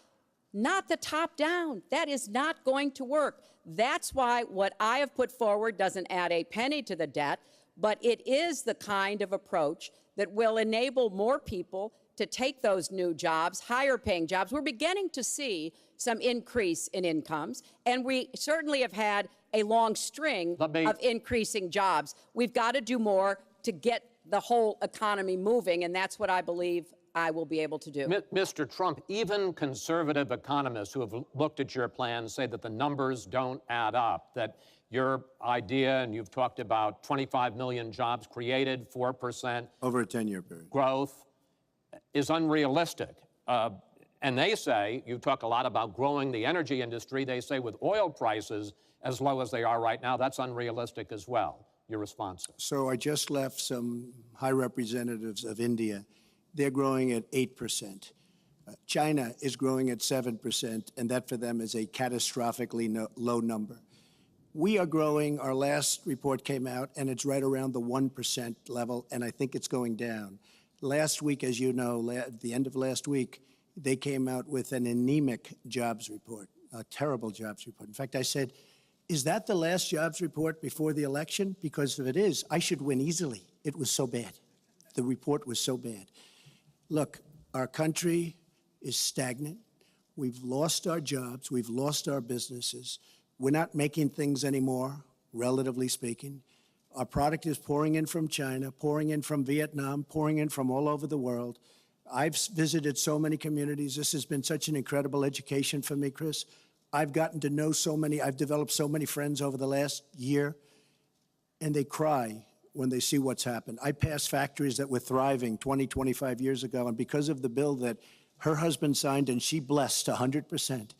not the top down. That is not going to work. That's why what I have put forward doesn't add a penny to the debt, but it is the kind of approach that will enable more people to take those new jobs, higher paying jobs. We're beginning to see some increase in incomes, and we certainly have had a long string of increasing jobs. We've got to do more to get the whole economy moving, and that's what I believe I will be able to do. Mr. Trump, even conservative economists who have looked at your plan say that the numbers don't add up, that your idea, and you've talked about 25 million jobs created, 4% Over a 10-year period. growth, is unrealistic. And they say, you talk a lot about growing the energy industry, they say with oil prices as low as they are right now, that's unrealistic as well. Your response? So I just left some high representatives of India. They're growing at 8%. China is growing at 7%, and that for them is a catastrophically low number. We are growing. Our last report came out, and it's right around the 1% level, and I think it's going down. Last week, as you know, at the end of last week, they came out with an anemic jobs report, a terrible jobs report. In fact, I said, is that the last jobs report before the election? Because if it is, I should win easily. It was so bad. The report was so bad. Look, our country is stagnant. We've lost our jobs. We've lost our businesses. We're not making things anymore, relatively speaking. Our product is pouring in from China, pouring in from Vietnam, pouring in from all over the world. I've visited so many communities. This has been such an incredible education for me, Chris. I've gotten to know so many. I've developed so many friends over the last year, and they cry when they see what's happened. I passed factories that were thriving 20, 25 years ago, and because of the bill that her husband signed and she blessed 100%,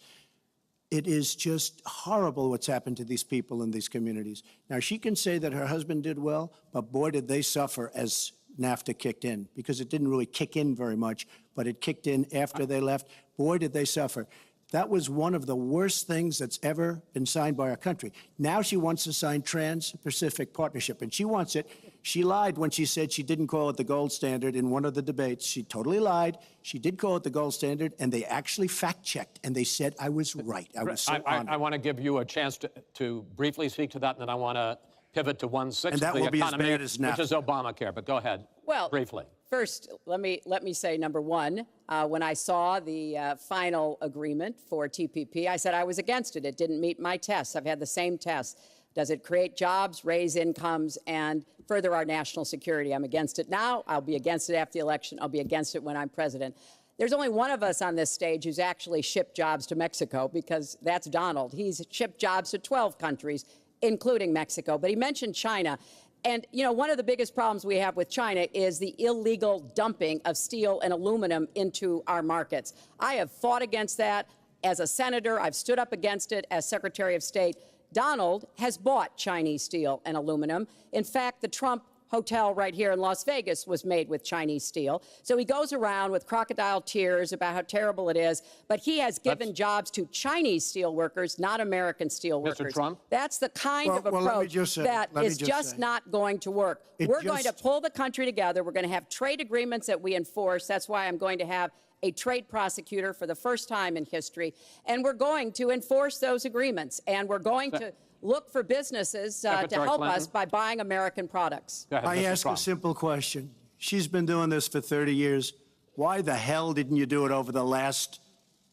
it is just horrible what's happened to these people in these communities. Now, she can say that her husband did well, but boy, did they suffer as NAFTA kicked in, because it didn't really kick in very much, but it kicked in after they left. Boy, did they suffer. That was one of the worst things that's ever been signed by our country. Now she wants to sign Trans-Pacific Partnership, and she wants it. She lied when she said she didn't call it the gold standard in one of the debates. She totally lied. She did call it the gold standard, and they actually fact-checked, and they said I was right. I was so honored. I want to give you a chance to briefly speak to that, and then I want to pivot to 1/6 of the economy, which is Obamacare. But go ahead, briefly. First, let me say, number one, when I saw the final agreement for TPP, I said I was against it. It didn't meet my tests. I've had the same tests. Does it create jobs, raise incomes, and further our national security? I'm against it now. I'll be against it after the election. I'll be against it when I'm president. There's only one of us on this stage who's actually shipped jobs to Mexico, because that's Donald. He's shipped jobs to 12 countries, including Mexico. But he mentioned China. And, you know, one of the biggest problems we have with China is the illegal dumping of steel and aluminum into our markets. I have fought against that as a senator. I've stood up against it as Secretary of State. Donald has bought Chinese steel and aluminum. In fact, the Trump hotel right here in Las Vegas was made with Chinese steel. So he goes around with crocodile tears about how terrible it is, but he has given jobs to Chinese steel workers, not American steel workers. Mr. Trump? That's the kind of approach that is just not going to work. We're going to pull the country together. We're going to have trade agreements that we enforce. That's why I'm going to have a trade prosecutor for the first time in history. And we're going to enforce those agreements. And we're going to look for businesses to help us by buying American products. Go ahead, I Mr. ask Trump. a simple question. She's been doing this for 30 years. Why the hell didn't you do it over the last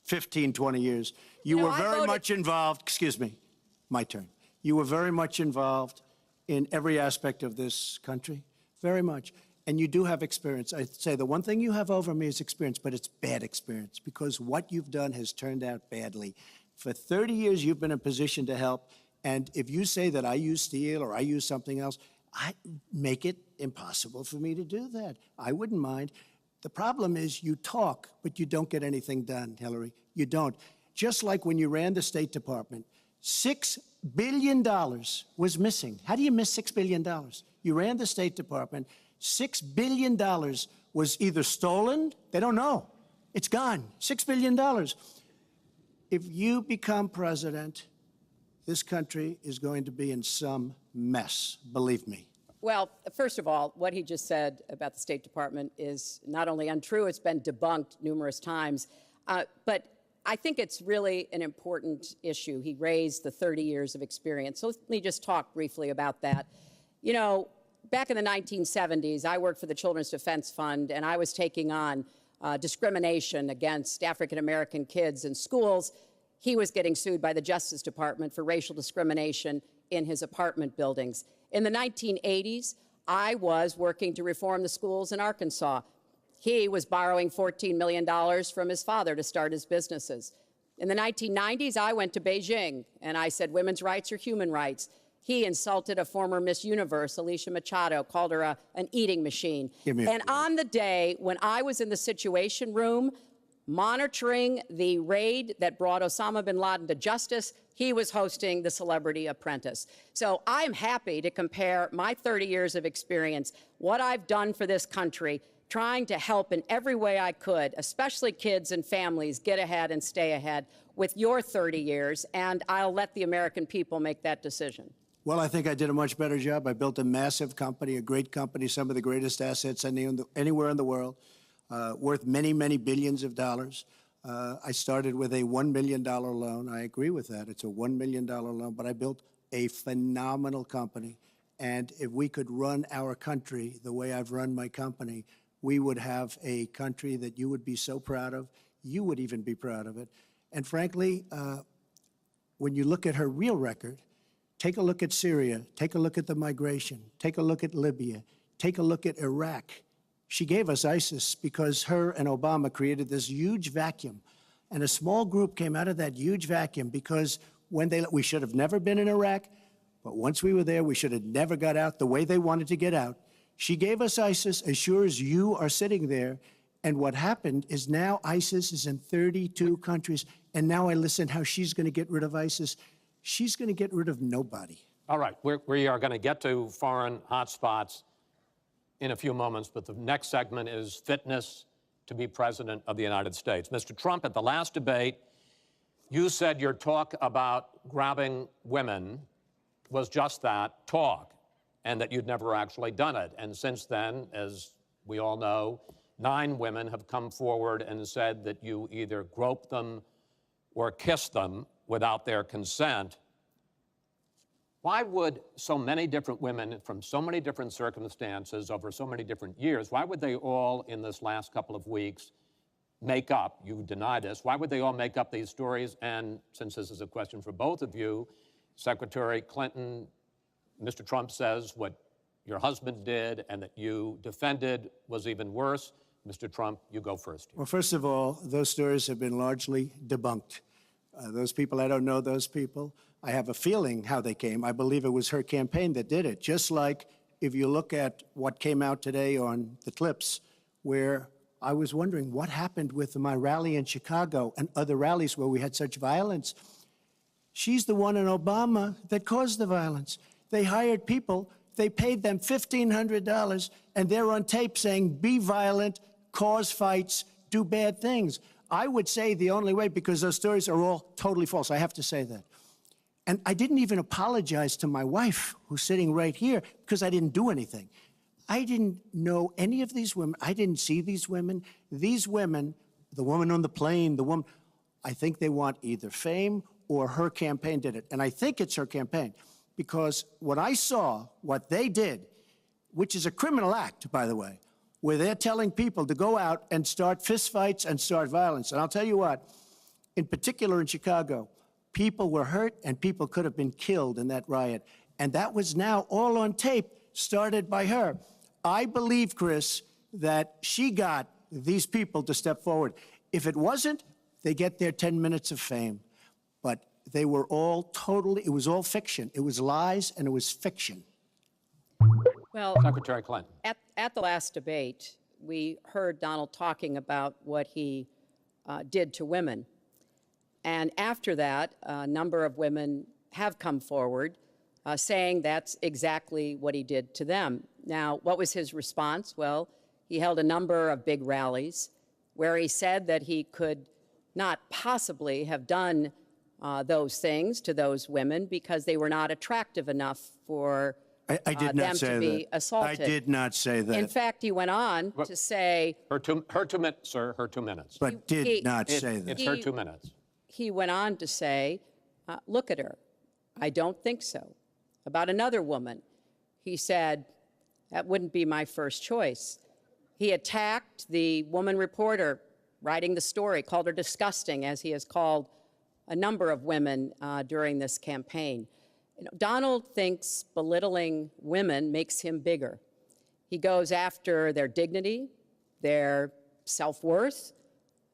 15, 20 years? You were very much involved. Excuse me, my turn. You were very much involved in every aspect of this country, very much. And you do have experience. I'd say the one thing you have over me is experience, but it's bad experience because what you've done has turned out badly. For 30 years, you've been in a position to help. And if you say that I use steel or I use something else, I make it impossible for me to do that. I wouldn't mind. The problem is you talk, but you don't get anything done, Hillary. You don't. Just like when you ran the State Department, $6 billion was missing. How do you miss $6 billion? You ran the State Department. $6 billion was either stolen, they don't know. It's gone. $6 billion. If you become president, this country is going to be in some mess, believe me. Well, first of all, what he just said about the State Department is not only untrue, it's been debunked numerous times. But I think it's really an important issue. He raised the 30 years of experience. So let me just talk briefly about that. You know, back in the 1970s, I worked for the Children's Defense Fund, and I was taking on discrimination against African-American kids in schools. He was getting sued by the Justice Department for racial discrimination in his apartment buildings. In the 1980s, I was working to reform the schools in Arkansas. He was borrowing $14 million from his father to start his businesses. In the 1990s, I went to Beijing, and I said women's rights are human rights. He insulted a former Miss Universe, Alicia Machado, called her an eating machine. And on the day when I was in the Situation Room, monitoring the raid that brought Osama bin Laden to justice, he was hosting The Celebrity Apprentice. So I'm happy to compare my 30 years of experience, what I've done for this country, trying to help in every way I could, especially kids and families, get ahead and stay ahead, with your 30 years, and I'll let the American people make that decision. Well, I think I did a much better job. I built a massive company, a great company, some of the greatest assets anywhere in the world. Worth many, many billions of dollars. I started with a $1 million loan. I agree with that. It's a $1 million loan, but I built a phenomenal company. And if we could run our country the way I've run my company, we would have a country that you would be so proud of. You would even be proud of it. And frankly, when you look at her real record, take a look at Syria, take a look at the migration, take a look at Libya, take a look at Iraq. She gave us ISIS because her and Obama created this huge vacuum. And a small group came out of that huge vacuum because we should have never been in Iraq, but once we were there, we should have never got out the way they wanted to get out. She gave us ISIS as sure as you are sitting there. And what happened is now ISIS is in 32 countries. And now I listen how she's going to get rid of ISIS. She's going to get rid of nobody. All right, we are going to get to foreign hotspots in a few moments, but the next segment is fitness to be president of the United States. Mr. Trump, at the last debate, you said your talk about grabbing women was just that, talk, and that you'd never actually done it. And since then, as we all know, 9 women have come forward and said that you either groped them or kissed them without their consent. Why would so many different women from so many different circumstances over so many different years, why would they all in this last couple of weeks make up, you deny this, why would they all make up these stories? And since this is a question for both of you, Secretary Clinton, Mr. Trump says what your husband did and that you defended was even worse. Mr. Trump, you go first. Well, first of all, those stories have been largely debunked. Those people, I don't know those people. I have a feeling how they came. I believe it was her campaign that did it. Just like if you look at what came out today on the clips, where I was wondering what happened with my rally in Chicago and other rallies where we had such violence. She's the one in Obama that caused the violence. They hired people, they paid them $1,500, and they're on tape saying, be violent, cause fights, do bad things. I would say the only way, because those stories are all totally false, I have to say that. And I didn't even apologize to my wife, who's sitting right here, because I didn't do anything. I didn't know any of these women. I didn't see these women. These women, the woman on the plane, the woman, I think they want either fame or her campaign did it. And I think it's her campaign, because what I saw, what they did, which is a criminal act, by the way, where they're telling people to go out and start fistfights and start violence. And I'll tell you what, in particular in Chicago, people were hurt and people could have been killed in that riot. And that was now all on tape, started by her. I believe, Chris, that she got these people to step forward. If it wasn't, they get their 10 minutes of fame. But they were all totally, it was all fiction. It was lies and it was fiction. Well, Secretary Clinton. at the last debate, we heard Donald talking about what he did to women. And after that, a number of women have come forward saying that's exactly what he did to them. Now, what was his response? Well, he held a number of big rallies where he said that he could not possibly have done those things to those women because they were not attractive enough for I did not them say to be that. assaulted. I did not say that. In fact, he went on to say, Her 2 minutes, sir, her 2 minutes. But did not say that. It's her 2 minutes. he went on to say, look at her. I don't think so. About another woman, he said, that wouldn't be my first choice. He attacked the woman reporter writing the story, called her disgusting, as he has called a number of women during this campaign. You know, Donald thinks belittling women makes him bigger. He goes after their dignity, their self-worth,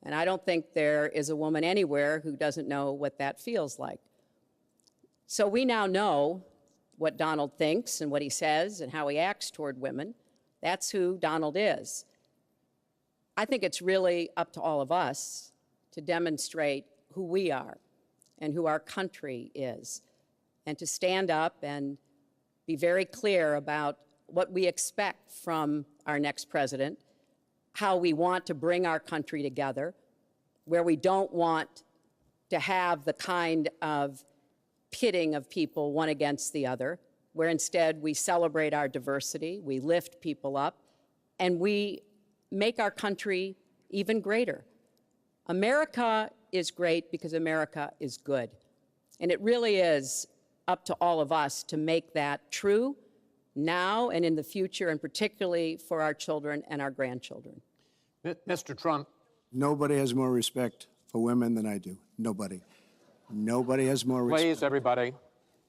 and I don't think there is a woman anywhere who doesn't know what that feels like. So we now know what Donald thinks and what he says and how he acts toward women. That's who Donald is. I think it's really up to all of us to demonstrate who we are and who our country is, and to stand up and be very clear about what we expect from our next president, how we want to bring our country together, where we don't want to have the kind of pitting of people one against the other, where instead we celebrate our diversity, we lift people up, and we make our country even greater. America is great because America is good. And it really is up to all of us to make that true now and in the future, and particularly for our children and our grandchildren. Mr. Trump. Nobody has more respect for women than I do. Nobody. Nobody has more respect. Please, everybody.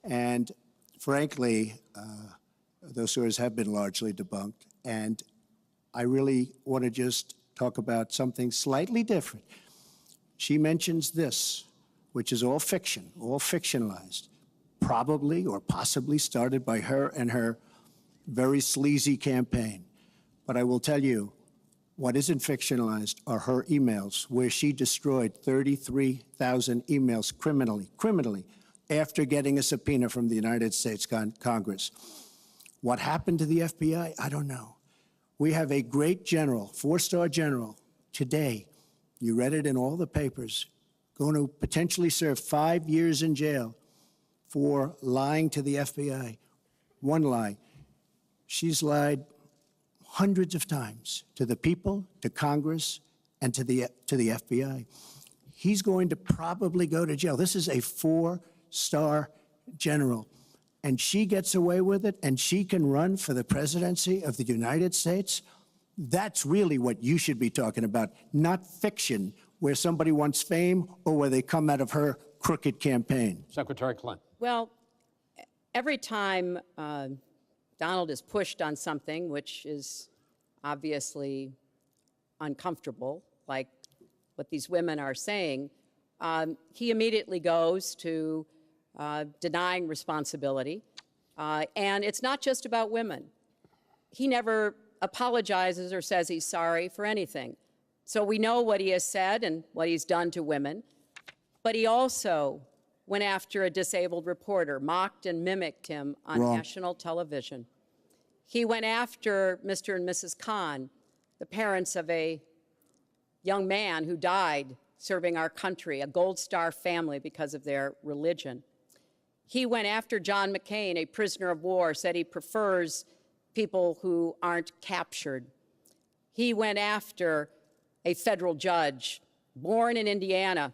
And frankly, those stories have been largely debunked. And I really want to just talk about something slightly different. She mentions this, which is all fiction, all fictionalized, probably or possibly started by her and her very sleazy campaign. But I will tell you, what isn't fictionalized are her emails, where she destroyed 33,000 emails criminally, after getting a subpoena from the United States Congress. What happened to the FBI? I don't know. We have a great general, 4-star general, today, you read it in all the papers, going to potentially serve 5 years in jail for lying to the FBI. One lie. She's lied hundreds of times to the people, to Congress, and to the FBI. He's going to probably go to jail. This is a 4-star general. And she gets away with it, and she can run for the presidency of the United States. That's really what you should be talking about, not fiction, where somebody wants fame or where they come out of her crooked campaign. Secretary Clinton. Well, every time Donald is pushed on something which is obviously uncomfortable, like what these women are saying, he immediately goes to denying responsibility. And it's not just about women. He never apologizes or says he's sorry for anything. So we know what he has said and what he's done to women. But he also went after a disabled reporter, mocked and mimicked him on Wrong. national television. He went after Mr. and Mrs. Khan, the parents of a young man who died serving our country, a Gold Star family because of their religion. He went after John McCain, a prisoner of war, said he prefers people who aren't captured. He went after a federal judge, born in Indiana,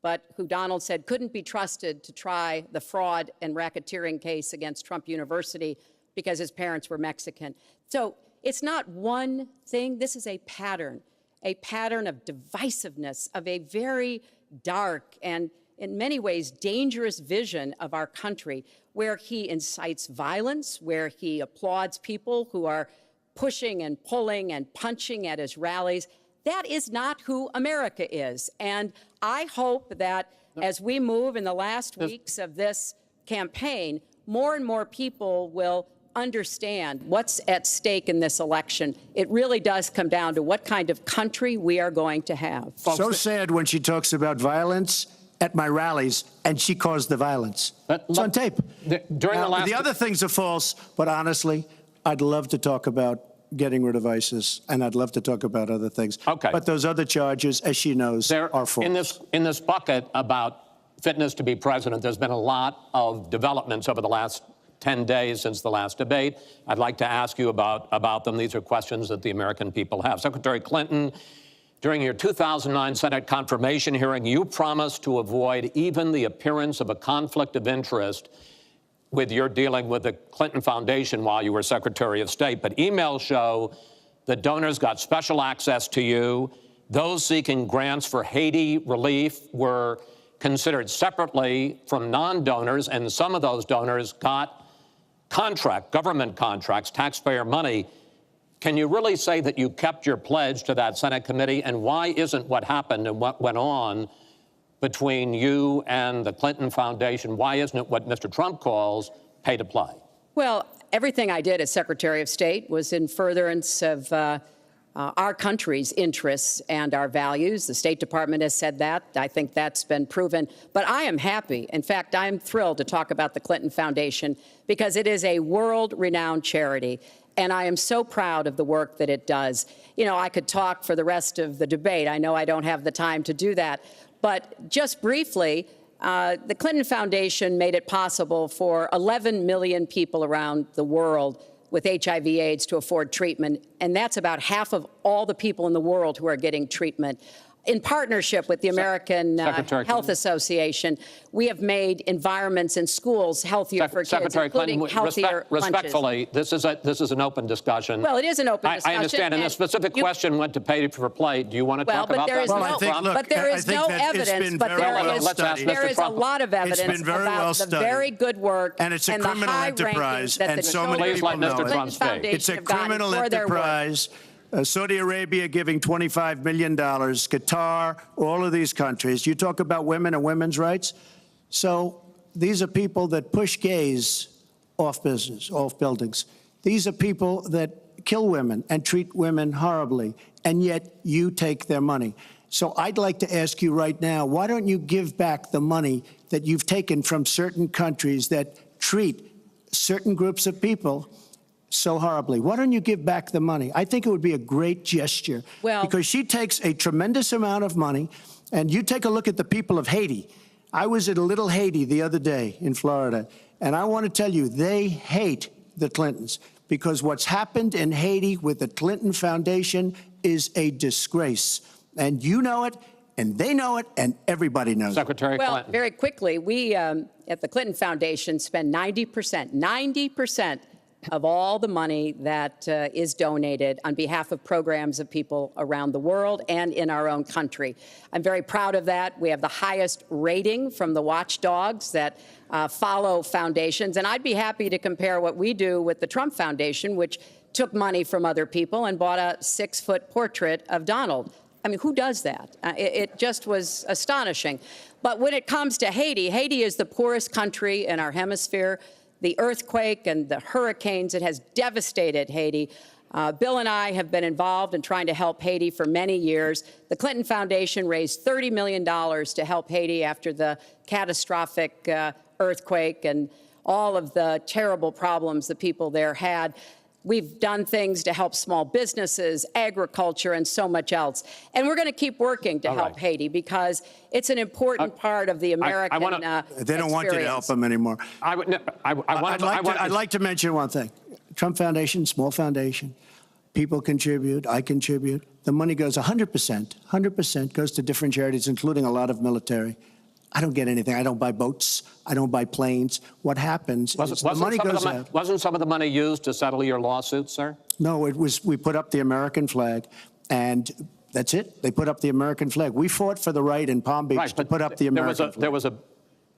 but who Donald said couldn't be trusted to try the fraud and racketeering case against Trump University because his parents were Mexican. So it's not one thing. This is a pattern of divisiveness, of a very dark and in many ways dangerous vision of our country, where he incites violence, where he applauds people who are pushing and pulling and punching at his rallies. That is not who America is. And I hope that as we move in the last weeks of this campaign, more and more people will understand what's at stake in this election. It really does come down to what kind of country we are going to have. So sad when she talks about violence at my rallies, and she caused the violence. It's on tape. During the last... The other things are false, but honestly, I'd love to talk about getting rid of ISIS, and I'd love to talk about other things. Okay. But those other charges, as she knows, are false. In this bucket about fitness to be president, there's been a lot of developments over the last 10 days since the last debate. I'd like to ask you about them. These are questions that the American people have. Secretary Clinton, during your 2009 Senate confirmation hearing, you promised to avoid even the appearance of a conflict of interest with your dealing with the Clinton Foundation while you were Secretary of State. But emails show that donors got special access to you. Those seeking grants for Haiti relief were considered separately from non-donors, and some of those donors got government contracts, taxpayer money. Can you really say that you kept your pledge to that Senate committee? And why isn't what happened and what went on between you and the Clinton Foundation, why isn't it what Mr. Trump calls pay to play? Well, everything I did as Secretary of State was in furtherance of our country's interests and our values. The State Department has said that. I think that's been proven. But I am happy. In fact, I'm thrilled to talk about the Clinton Foundation because it is a world-renowned charity. And I am so proud of the work that it does. You know, I could talk for the rest of the debate. I know I don't have the time to do that. But just briefly, the Clinton Foundation made it possible for 11 million people around the world with HIV/AIDS to afford treatment, and that's about half of all the people in the world who are getting treatment. In partnership with the American Health Association, we have made environments in schools healthier for kids, including healthier lunches. Respectfully, this is an open discussion. Well, it is an open discussion. I understand, and the specific question went to pay for play. Do you want to talk about that? But there is no evidence, but there is a lot of evidence about the very good work and it's a criminal enterprise, and so many people know it. It's a criminal enterprise. Saudi Arabia giving $25 million, Qatar, all of these countries. You talk about women and women's rights. So these are people that push gays off buildings. These are people that kill women and treat women horribly, and yet you take their money. So I'd like to ask you right now, why don't you give back the money that you've taken from certain countries that treat certain groups of people so horribly? Why don't you give back the money? I think it would be a great gesture, because she takes a tremendous amount of money, and you take a look at the people of Haiti. I was at a little Haiti the other day in Florida, and I want to tell you, they hate the Clintons, because what's happened in Haiti with the Clinton Foundation is a disgrace. And you know it, and they know it, and everybody knows Secretary it. Clinton. Well, very quickly, we at the Clinton Foundation spend 90% of all the money that is donated on behalf of programs of people around the world and in our own country. I'm very proud of that. We have the highest rating from the watchdogs that follow foundations. And I'd be happy to compare what we do with the Trump Foundation, which took money from other people and bought a 6-foot portrait of Donald. I mean, who does that? It just was astonishing. But when it comes to Haiti, Haiti is the poorest country in our hemisphere. The earthquake and the hurricanes, it has devastated Haiti. Bill and I have been involved in trying to help Haiti for many years. The Clinton Foundation raised $30 million to help Haiti after the catastrophic earthquake and all of the terrible problems the people there had. We've done things to help small businesses, agriculture, and so much else. And we're going to keep working to help Haiti because it's an important part of the American They don't want you to help them anymore. I'd like to mention one thing. Trump Foundation, small foundation. People contribute. I contribute. The money goes 100% goes to different charities, including a lot of military. I don't get anything. I don't buy boats. I don't buy planes. What happens is the money goes out. Wasn't some of the money used to settle your lawsuit, sir? No, it was. We put up the American flag, and that's it. They put up the American flag. We fought for the right in Palm Beach to put up the American flag. There was a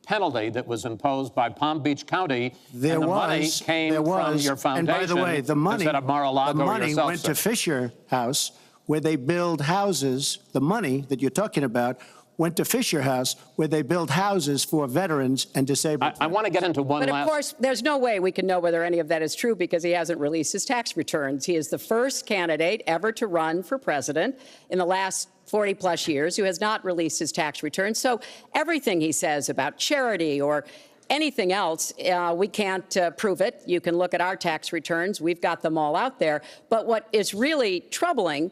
penalty that was imposed by Palm Beach County, and the money came from your foundation. And by the way, the money went to Fisher House, where they build houses. The money that you're talking about went to Fisher House, where they build houses for veterans and disabled. I want to get into one last... But of course, there's no way we can know whether any of that is true because he hasn't released his tax returns. He is the first candidate ever to run for president in the last 40-plus years who has not released his tax returns. So everything he says about charity or anything else, we can't prove it. You can look at our tax returns. We've got them all out there. But what is really troubling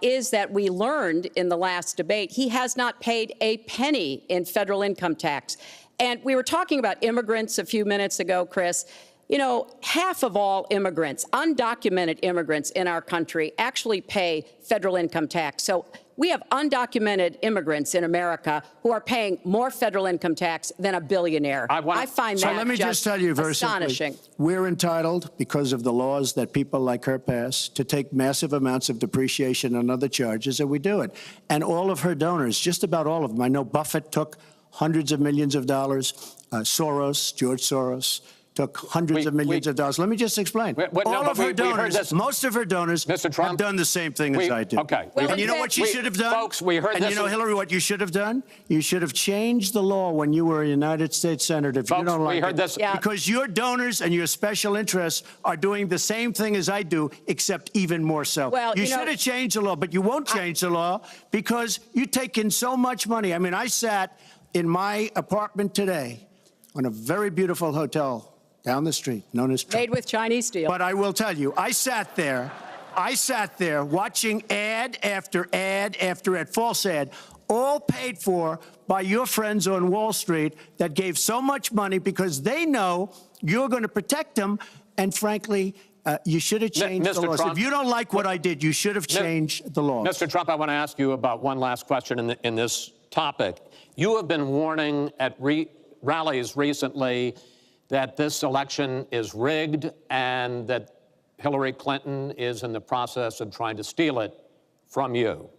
is that we learned in the last debate he has not paid a penny in federal income tax. And we were talking about immigrants a few minutes ago, Chris. You know, half of all immigrants, undocumented immigrants in our country, actually pay federal income tax. So we have undocumented immigrants in America who are paying more federal income tax than a billionaire. I find that let me just tell you very astonishing. Simply, we're entitled, because of the laws that people like her pass, to take massive amounts of depreciation and other charges, and we do it. And all of her donors, just about all of them, I know Buffett took hundreds of millions of dollars, George Soros, took hundreds of millions of dollars. Let me just explain. All of her donors, most of her donors have done the same thing as I do. Okay. Well, and you know what she should have done? Folks, we heard and this. You know, Hillary, what you should have done? You should have changed the law when you were a United States Senator. If you don't like it. Yeah. Because your donors and your special interests are doing the same thing as I do, except even more so. Well, you should have changed the law, but you won't change the law because you take in so much money. I mean, I sat in my apartment today on a very beautiful hotel down the street, known as Trump. Made with Chinese steel. But I will tell you, I sat there watching ad after ad after ad, false ad, all paid for by your friends on Wall Street that gave so much money because they know you're going to protect them. And frankly, you should have changed the laws. Trump, if you don't like what I did, you should have changed the laws. Mr. Trump, I want to ask you about one last question in this topic. You have been warning at rallies recently that this election is rigged and that Hillary Clinton is in the process of trying to steal it from you.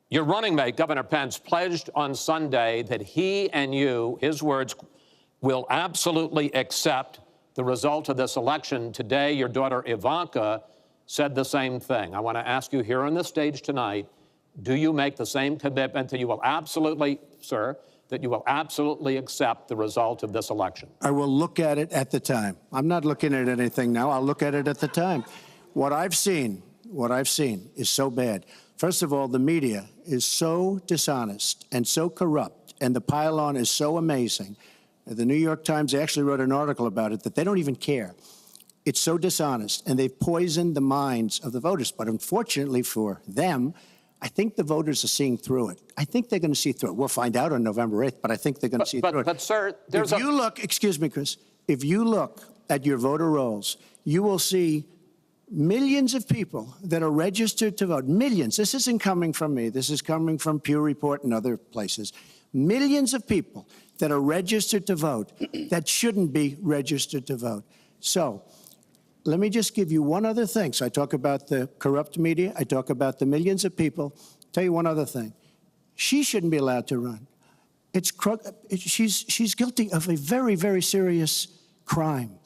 Your running mate, Governor Pence, pledged on Sunday that he and you, his words, will absolutely accept the result of this election. Today, your daughter Ivanka said the same thing. I want to ask you here on the stage tonight, do you make the same commitment that you will absolutely, sir, that you will absolutely accept the result of this election? I will look at it at the time. I'm not looking at anything now. I'll look at it at the time. What I've seen is so bad. First of all, the media is so dishonest and so corrupt, and the pile-on is so amazing. The New York Times actually wrote an article about it that they don't even care. It's so dishonest, and they've poisoned the minds of the voters. But unfortunately for them, I think the voters are seeing through it. I think they're going to see through it. We'll find out on November 8th, but I think they're going to see through it. But, sir, there's if you look, excuse me, Chris, if you look at your voter rolls, you will see millions of people that are registered to vote. Millions. This isn't coming from me. This is coming from Pew Report and other places. Millions of people that are registered to vote that shouldn't be registered to vote. So let me just give you one other thing. So I talk about the corrupt media. I talk about the millions of people. Tell you one other thing. She shouldn't be allowed to run. She's guilty of a very, very serious crime.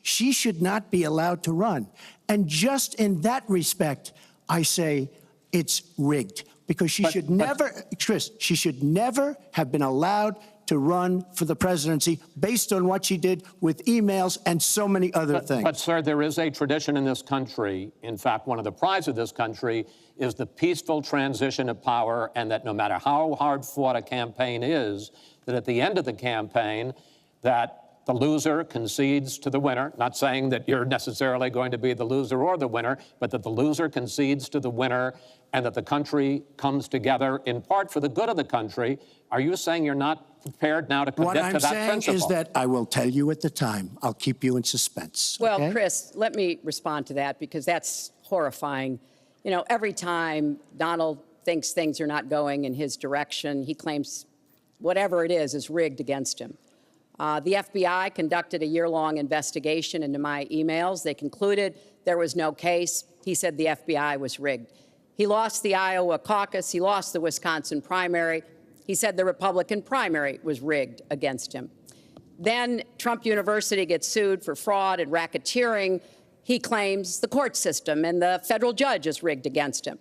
She should not be allowed to run. And just in that respect, I say it's rigged because she should never, Chris, she should never have been allowed to run for the presidency based on what she did with emails and so many other things. But, sir, there is a tradition in this country. In fact, one of the prides of this country is the peaceful transition of power, and that no matter how hard fought a campaign is, that at the end of the campaign, that the loser concedes to the winner, not saying that you're necessarily going to be the loser or the winner, but that the loser concedes to the winner and that the country comes together in part for the good of the country. Are you saying you're not prepared now to commit to that principle? What I'm saying is that I will tell you at the time. I'll keep you in suspense. Well, okay? Chris, let me respond to that because that's horrifying. You know, every time Donald thinks things are not going in his direction, he claims whatever it is rigged against him. The FBI conducted a year-long investigation into my emails. They concluded there was no case. He said the FBI was rigged. He lost the Iowa caucus. He lost the Wisconsin primary. He said the Republican primary was rigged against him. Then Trump University gets sued for fraud and racketeering. He claims the court system and the federal judge is rigged against him.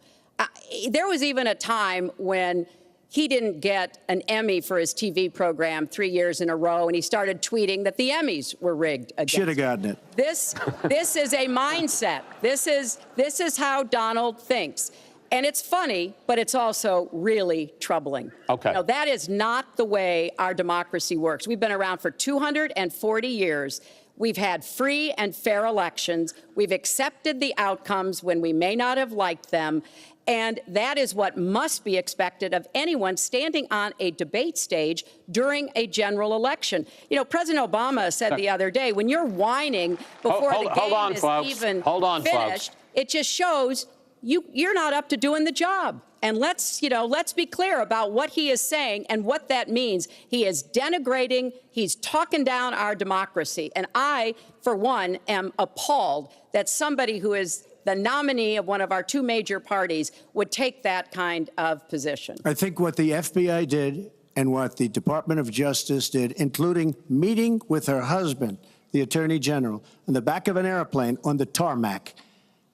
There was even a time when he didn't get an Emmy for his TV program 3 years in a row, and he started tweeting that the Emmys were rigged against him. Should have gotten it. This is a mindset. This is how Donald thinks. And it's funny, but it's also really troubling. Okay. You know, that is not the way our democracy works. We've been around for 240 years. We've had free and fair elections. We've accepted the outcomes when we may not have liked them. And that is what must be expected of anyone standing on a debate stage during a general election. You know, President Obama said the other day, when you're whining before the game is even finished, it just shows you're not up to doing the job. And let's be clear about what he is saying and what that means. He is denigrating, he's talking down our democracy. And I, for one, am appalled that somebody who is the nominee of one of our two major parties would take that kind of position. I think what the FBI did and what the Department of Justice did, including meeting with her husband, the Attorney General, in the back of an airplane on the tarmac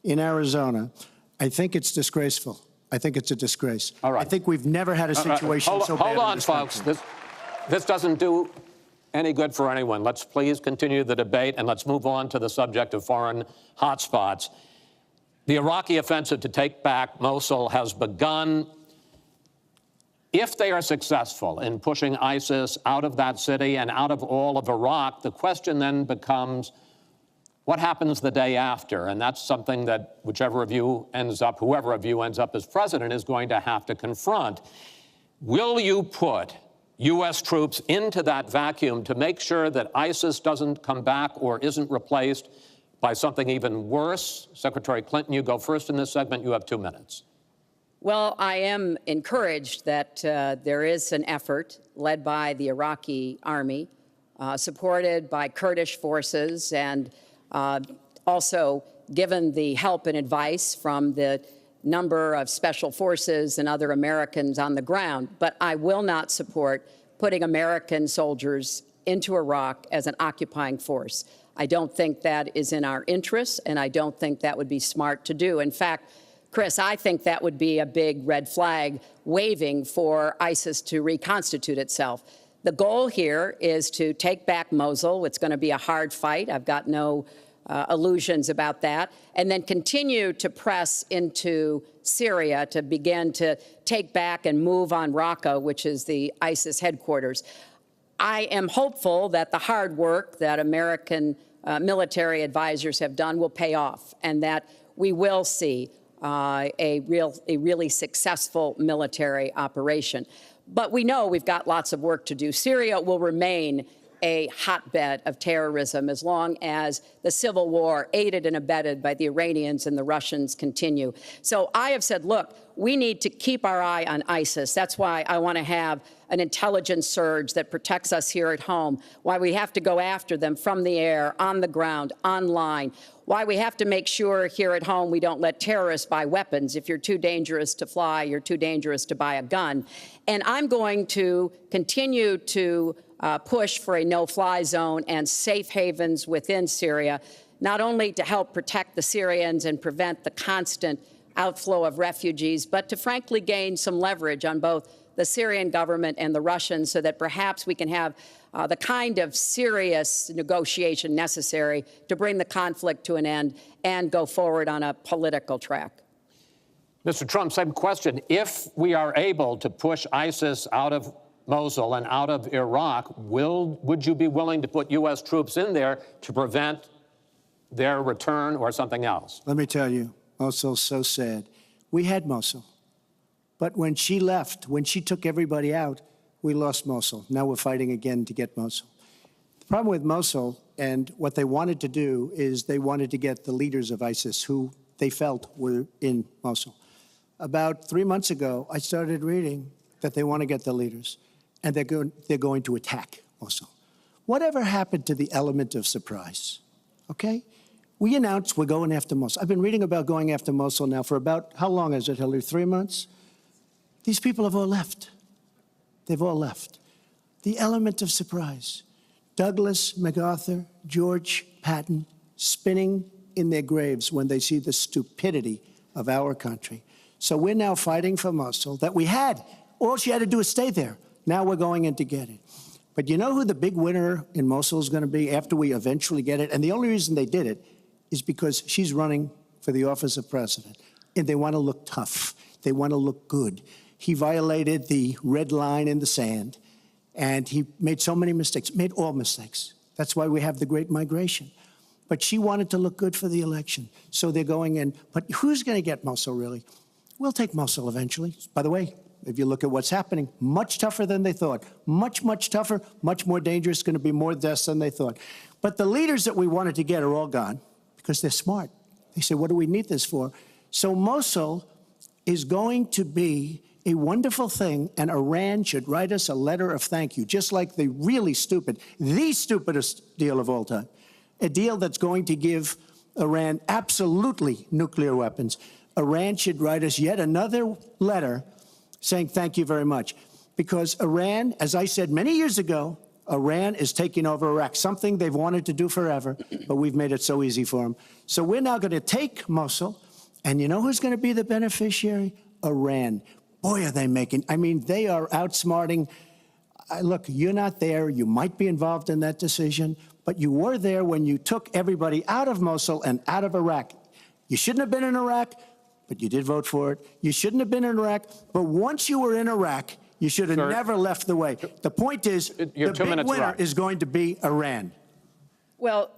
in Arizona, I think it's disgraceful. I think it's a disgrace. All right. I think we've never had a situation so bad. Hold on, in this folks. country. This doesn't do any good for anyone. Let's please continue the debate, and let's move on to the subject of foreign hotspots. The Iraqi offensive to take back Mosul has begun. If they are successful in pushing ISIS out of that city and out of all of Iraq, the question then becomes, what happens the day after? And that's something that whoever of you ends up as president is going to have to confront. Will you put U.S. troops into that vacuum to make sure that ISIS doesn't come back or isn't replaced by something even worse? Secretary Clinton, you go first in this segment. You have 2 minutes. Well, I am encouraged that there is an effort led by the Iraqi army, supported by Kurdish forces, and also given the help and advice from the number of special forces and other Americans on the ground. But I will not support putting American soldiers into Iraq as an occupying force. I don't think that is in our interests, and I don't think that would be smart to do. In fact, Chris, I think that would be a big red flag waving for ISIS to reconstitute itself. The goal here is to take back Mosul. It's going to be a hard fight. I've got no illusions about that. And then continue to press into Syria to begin to take back and move on Raqqa, which is the ISIS headquarters. I am hopeful that the hard work that American military advisors have done will pay off, and that we will see a really successful military operation. But we know we've got lots of work to do. Syria will remain a hotbed of terrorism as long as the civil war, aided and abetted by the Iranians and the Russians, continue. So I have said, look, we need to keep our eye on ISIS. That's why I want to have an intelligence surge that protects us here at home, why we have to go after them from the air, on the ground, online, why we have to make sure here at home we don't let terrorists buy weapons. If you're too dangerous to fly, you're too dangerous to buy a gun. And I'm going to continue to push for a no-fly zone and safe havens within Syria, not only to help protect the Syrians and prevent the constant outflow of refugees, but to frankly gain some leverage on both the Syrian government and the Russians so that perhaps we can have the kind of serious negotiation necessary to bring the conflict to an end and go forward on a political track. Mr. Trump, same question. If we are able to push ISIS out of Mosul and out of Iraq, would you be willing to put U.S. troops in there to prevent their return or something else? Let me tell you, Mosul's so sad. We had Mosul. But when she left, when she took everybody out, we lost Mosul. Now we're fighting again to get Mosul. The problem with Mosul and what they wanted to do is they wanted to get the leaders of ISIS who they felt were in Mosul. About 3 months ago, I started reading that they want to get the leaders and they're going to attack Mosul. Whatever happened to the element of surprise? Okay? We announced we're going after Mosul. I've been reading about going after Mosul now for about, how long is it, Hillary? 3 months? These people have all left. They've all left. The element of surprise. Douglas MacArthur, George Patton, spinning in their graves when they see the stupidity of our country. So we're now fighting for Mosul that we had. All she had to do is stay there. Now we're going in to get it. But you know who the big winner in Mosul is going to be after we eventually get it? And the only reason they did it is because she's running for the office of president. And they want to look tough. They want to look good. He violated the red line in the sand, and he made so many mistakes, made all mistakes. That's why we have the Great Migration. But she wanted to look good for the election, so they're going in. But who's going to get Mosul, really? We'll take Mosul eventually. By the way, if you look at what's happening, much tougher than they thought. Much, much tougher, much more dangerous, going to be more deaths than they thought. But the leaders that we wanted to get are all gone because they're smart. They say, what do we need this for? So Mosul is going to be a wonderful thing, and Iran should write us a letter of thank you, just like the really stupid, the stupidest deal of all time, a deal that's going to give Iran absolutely nuclear weapons. Iran should write us yet another letter saying thank you very much, because Iran, as I said many years ago, Iran is taking over Iraq, something they've wanted to do forever, but we've made it so easy for them. So we're now going to take Mosul, and you know who's going to be the beneficiary? Iran. Boy, are they making, I mean, they are outsmarting. Look, you're not there. You might be involved in that decision, but you were there when you took everybody out of Mosul and out of Iraq. You shouldn't have been in Iraq, but you did vote for it. You shouldn't have been in Iraq, but once you were in Iraq, you should have never left the way. The point is, the big winner is going to be Iran. Well,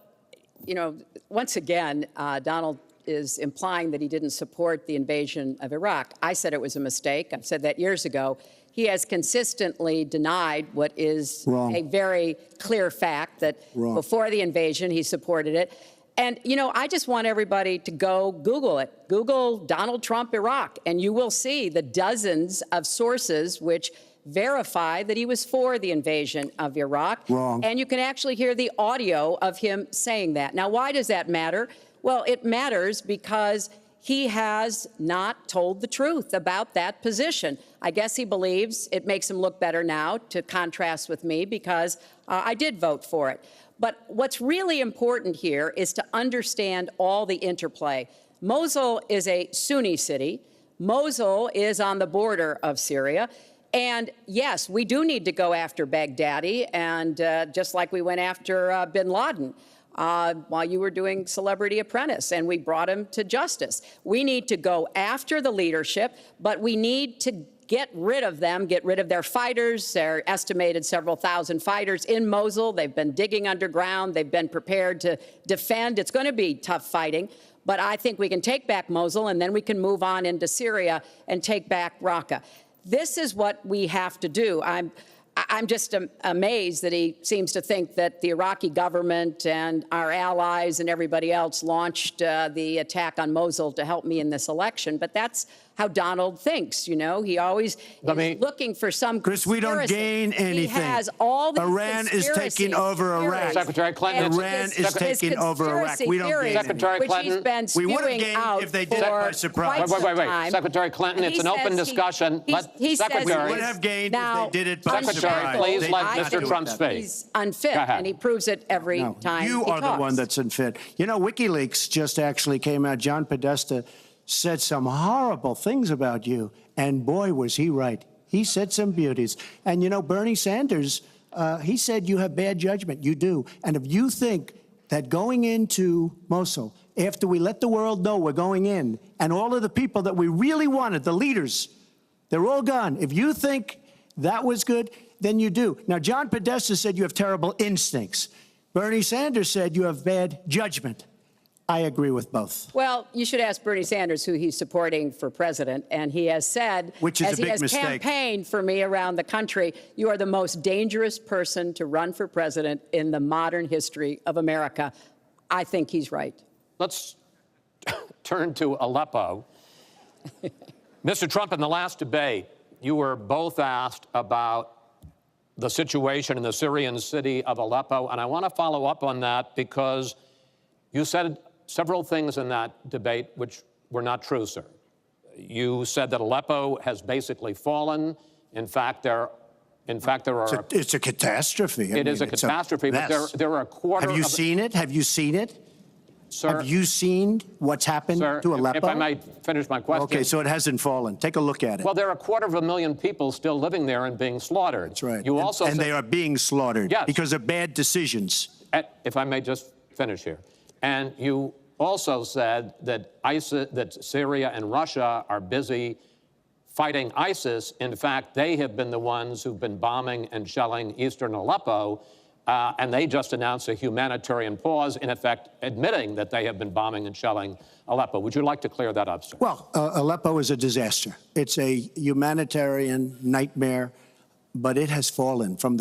you know, once again, Donald is implying that he didn't support the invasion of Iraq. I said it was a mistake. I've said that years ago. He has consistently denied what is a very clear fact, that before the invasion, he supported it. And, you know, I just want everybody to go Google it. Google Donald Trump, Iraq, and you will see the dozens of sources which verify that he was for the invasion of Iraq. And you can actually hear the audio of him saying that. Now, why does that matter? Well, it matters because he has not told the truth about that position. I guess he believes it makes him look better now to contrast with me because I did vote for it. But what's really important here is to understand all the interplay. Mosul is a Sunni city. Mosul is on the border of Syria. And yes, we do need to go after Baghdadi, and just like we went after bin Laden while you were doing Celebrity Apprentice, and we brought him to justice. We need to go after the leadership, but we need to get rid of them, get rid of their fighters. They're estimated several thousand fighters in Mosul. They've been digging underground. They've been prepared to defend. It's going to be tough fighting, but I think we can take back Mosul, and then we can move on into Syria and take back Raqqa. This is what we have to do. I'm just amazed that he seems to think that the Iraqi government and our allies and everybody else launched the attack on Mosul to help me in this election. But that's how Donald thinks, you know. He always is looking for some Chris, we don't gain anything. He has all these Iran is taking over Iraq. Secretary Clinton. Iran is taking over Iraq. We don't gain Secretary Clinton. We would have gained if they did it by surprise. Wait. Secretary Clinton, it's an open discussion. Secretary. We would have gained if they did it by surprise. Secretary, please let Mr. Trump speak. He's unfit, and he proves it every time You he are talks. the one that's unfit. You know, WikiLeaks just actually came out. John Podesta said some horrible things about you. And boy, was he right. He said some beauties. And you know, Bernie Sanders, he said you have bad judgment. You do. And if you think that going into Mosul, after we let the world know we're going in, and all of the people that we really wanted, the leaders, they're all gone. If you think that was good, then you do. Now, John Podesta said you have terrible instincts. Bernie Sanders said you have bad judgment. I agree with both. Well, you should ask Bernie Sanders who he's supporting for president, and he has said, Which is as a he big has mistake. campaigned for me around the country, you are the most dangerous person to run for president in the modern history of America. I think he's right. Let's turn to Aleppo. Mr. Trump, in the last debate, you were both asked about the situation in the Syrian city of Aleppo, and I want to follow up on that because you said several things in that debate which were not true, sir. You said that Aleppo has basically fallen. In fact, there are. It's a catastrophe. It is a catastrophe, but there are a quarter. Have you seen it? Have you seen it? Sir, have you seen what's happened to Aleppo? If I might finish my question. Okay, so it hasn't fallen. Take a look at it. Well, there are 250,000 people still living there and being slaughtered. That's right. You also and said, they are being slaughtered because of bad decisions. If I may just finish here. And you also said that that Syria and Russia are busy fighting ISIS. In fact, they have been the ones who've been bombing and shelling eastern Aleppo, and they just announced a humanitarian pause, in effect admitting that they have been bombing and shelling Aleppo. Would you like to clear that up, sir? Well, Aleppo is a disaster. It's a humanitarian nightmare, but it has fallen from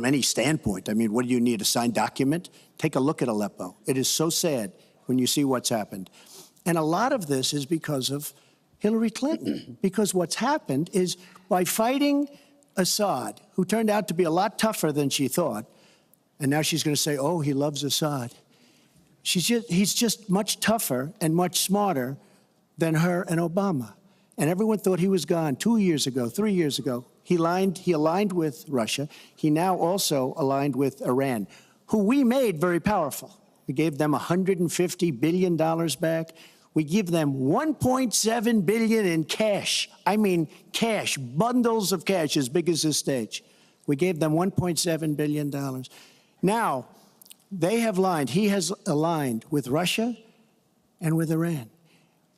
any standpoint. I mean, what do you need, a signed document? Take a look at Aleppo. It is so sad when you see what's happened. And a lot of this is because of Hillary Clinton, because what's happened is by fighting Assad, who turned out to be a lot tougher than she thought, and now she's going to say, oh, he loves Assad. He's just much tougher and much smarter than her and Obama. And everyone thought he was gone 2 years ago, 3 years ago. He aligned with Russia. He now also aligned with Iran, who we made very powerful. We gave them $150 billion back. We give them $1.7 billion in cash. I mean cash, bundles of cash as big as this stage. We gave them $1.7 billion. Now, they have aligned. He has aligned with Russia and with Iran.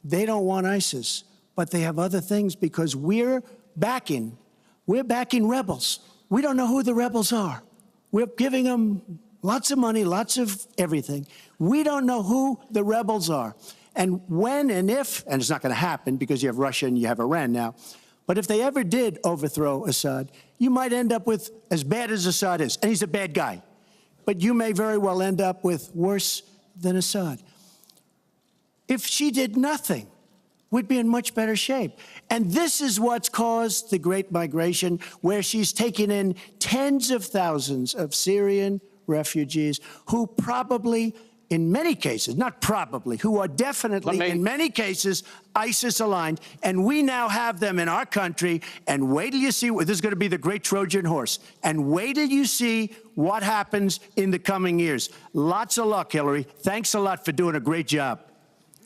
They don't want ISIS, but they have other things because we're backing rebels. We don't know who the rebels are. We're giving them lots of money, lots of everything. We don't know who the rebels are. And when and if, and it's not going to happen because you have Russia and you have Iran now, but if they ever did overthrow Assad, you might end up with as bad as Assad is, and he's a bad guy. But you may very well end up with worse than Assad. If she did nothing, we'd be in much better shape. And this is what's caused the Great Migration, where she's taken in tens of thousands of Syrian refugees who probably, in many cases, not probably, who are definitely, in many cases, ISIS aligned. And we now have them in our country. And wait till you see, this is going to be the great Trojan horse. And wait till you see what happens in the coming years. Lots of luck, Hillary. Thanks a lot for doing a great job.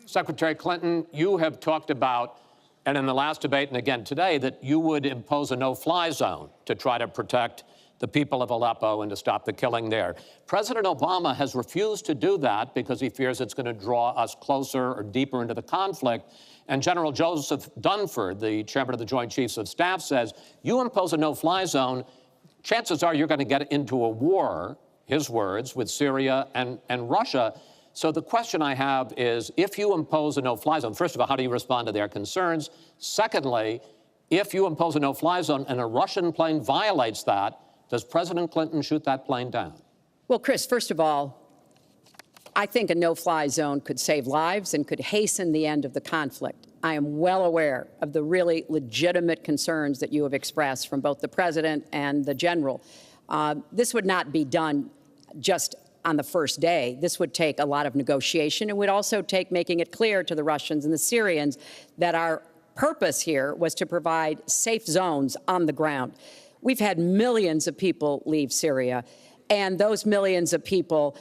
Secretary Clinton, you have talked about, and in the last debate and again today, that you would impose a no-fly zone to try to protect the people of Aleppo and to stop the killing there. President Obama has refused to do that because he fears it's going to draw us closer or deeper into the conflict. And General Joseph Dunford, the chairman of the Joint Chiefs of Staff, says, you impose a no-fly zone, chances are you're going to get into a war, his words, with Syria and Russia. So the question I have is, if you impose a no-fly zone, first of all, how do you respond to their concerns? Secondly, if you impose a no-fly zone and a Russian plane violates that, does President Clinton shoot that plane down? Well, Chris, first of all, I think a no-fly zone could save lives and could hasten the end of the conflict. I am well aware of the really legitimate concerns that you have expressed from both the president and the general. This would not be done just on the first day. This would take a lot of negotiation and would also take making it clear to the Russians and the Syrians that our purpose here was to provide safe zones on the ground. We've had millions of people leave Syria, and those millions of people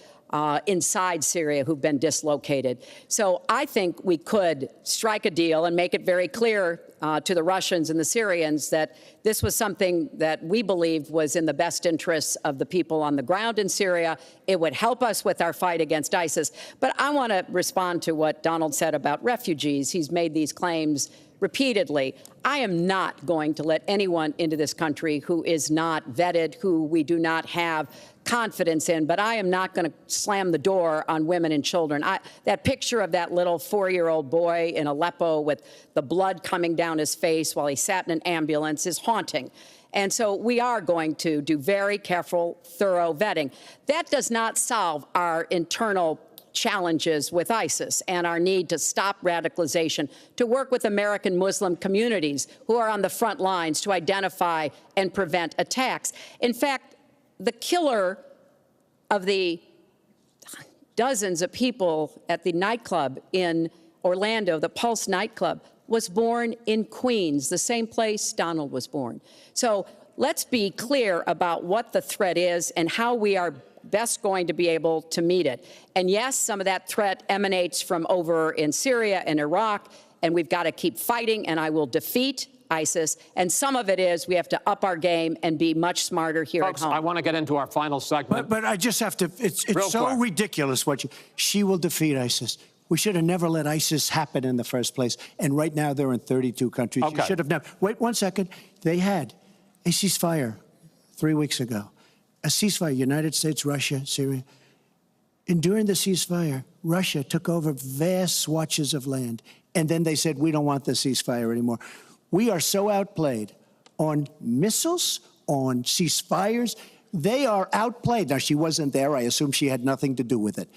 inside Syria who've been dislocated. So I think we could strike a deal and make it very clear to the Russians and the Syrians that this was something that we believed was in the best interests of the people on the ground in Syria. It would help us with our fight against ISIS. But I want to respond to what Donald said about refugees. He's made these claims repeatedly. I am not going to let anyone into this country who is not vetted, who we do not have confidence in, but I am not going to slam the door on women and children. That picture of that little 4-year-old boy in Aleppo with the blood coming down his face while he sat in an ambulance is haunting. And so we are going to do very careful, thorough vetting. That does not solve our internal challenges with ISIS and our need to stop radicalization, to work with American Muslim communities who are on the front lines to identify and prevent attacks. In fact, the killer of the dozens of people at the nightclub in Orlando, the Pulse nightclub, was born in Queens, the same place Donald was born. So let's be clear about what the threat is and how we are best going to be able to meet it. And yes, some of that threat emanates from over in Syria and Iraq, and we've got to keep fighting, and I will defeat ISIS. And some of it is we have to up our game and be much smarter here Folks, at home. I want to get into our final segment. But I just have to, it's so quick. ridiculous she will defeat ISIS. We should have never let ISIS happen in the first place. And right now they're in 32 countries. Okay. You should have never. Wait 1 second. They had a ceasefire 3 weeks ago. A ceasefire, United States, Russia, Syria. And during the ceasefire, Russia took over vast swatches of land. And then they said, we don't want the ceasefire anymore. We are so outplayed on missiles, on ceasefires. They are outplayed. Now, she wasn't there. I assume she had nothing to do with it.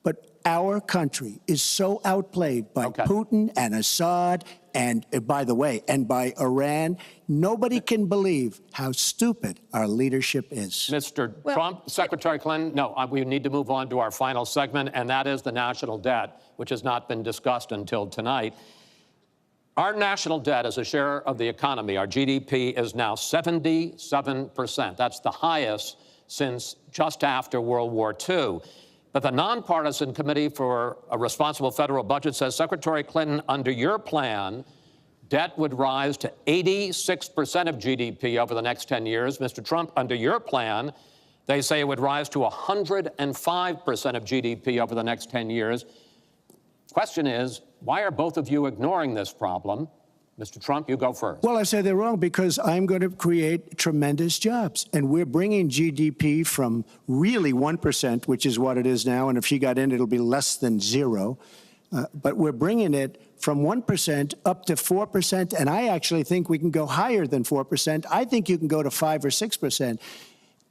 But our country is so outplayed by Putin and Assad and, by the way, and by Iran. Nobody can believe how stupid our leadership is. Mr. Trump, Secretary Clinton, no, we need to move on to our final segment, and that is the national debt, which has not been discussed until tonight. Our national debt as a share of the economy, our GDP, is now 77%. That's the highest since just after World War II. But the Nonpartisan Committee for a Responsible Federal Budget says, Secretary Clinton, under your plan, debt would rise to 86% of GDP over the next 10 years. Mr. Trump, under your plan, they say it would rise to 105% of GDP over the next 10 years. Question is, why are both of you ignoring this problem? Mr. Trump, you go first. Well, I say they're wrong because I'm going to create tremendous jobs. And we're bringing GDP from really 1%, which is what it is now. And if she got in, it'll be less than 0. But we're bringing it from 1% up to 4%. And I actually think we can go higher than 4%. I think you can go to 5 or 6%.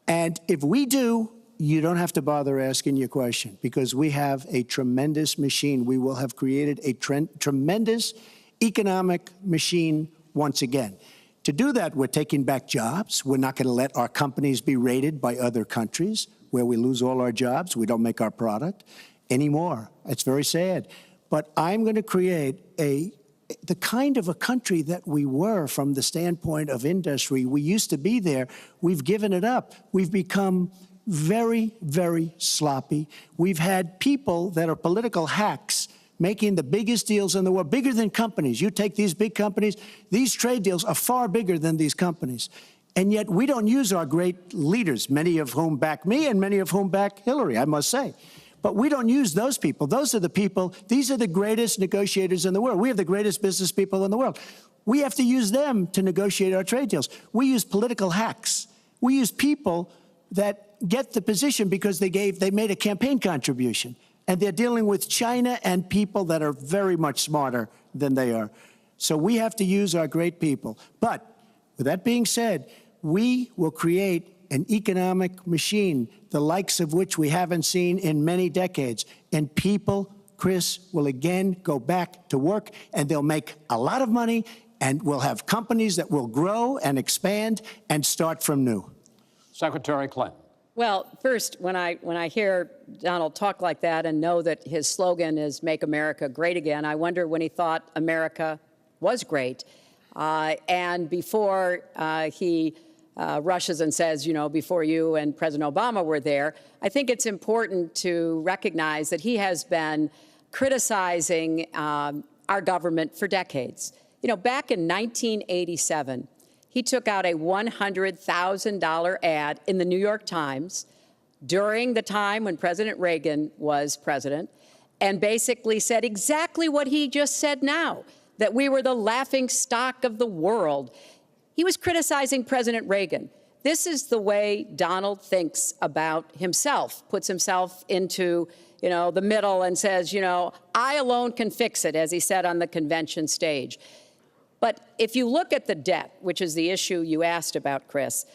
And if we do, you don't have to bother asking your question because we have a tremendous machine. We will have created a tremendous economic machine once again. To do that, we're taking back jobs. We're not going to let our companies be raided by other countries where we lose all our jobs. We don't make our product anymore. It's very sad. But I'm going to create the kind of a country that we were from the standpoint of industry. We used to be there. We've given it up. We've become very, very sloppy. We've had people that are political hacks making the biggest deals in the world, bigger than companies. You take these big companies, these trade deals are far bigger than these companies. And yet we don't use our great leaders, many of whom back me and many of whom back Hillary, I must say. But we don't use those people. Those are the people, these are the greatest negotiators in the world. We have the greatest business people in the world. We have to use them to negotiate our trade deals. We use political hacks. We use people that get the position because they made a campaign contribution. And they're dealing with China and people that are very much smarter than they are. So we have to use our great people. But with that being said, we will create an economic machine, the likes of which we haven't seen in many decades. And people, Chris, will again go back to work, and they'll make a lot of money, and we'll have companies that will grow and expand and start from new. Secretary Clinton. Well, first, when I hear Donald talk like that and know that his slogan is "Make America Great Again," I wonder when he thought America was great. And before he rushes and says, before you and President Obama were there, I think it's important to recognize that he has been criticizing our government for decades. Back in 1987, he took out a $100,000 ad in the New York Times during the time when President Reagan was president, and basically said exactly what he just said now, that we were the laughing stock of the world. He was criticizing President Reagan. This is the way Donald thinks about himself, puts himself into, the middle and says, I alone can fix it, as he said on the convention stage. But if you look at the debt, which is the issue you asked about, Chris,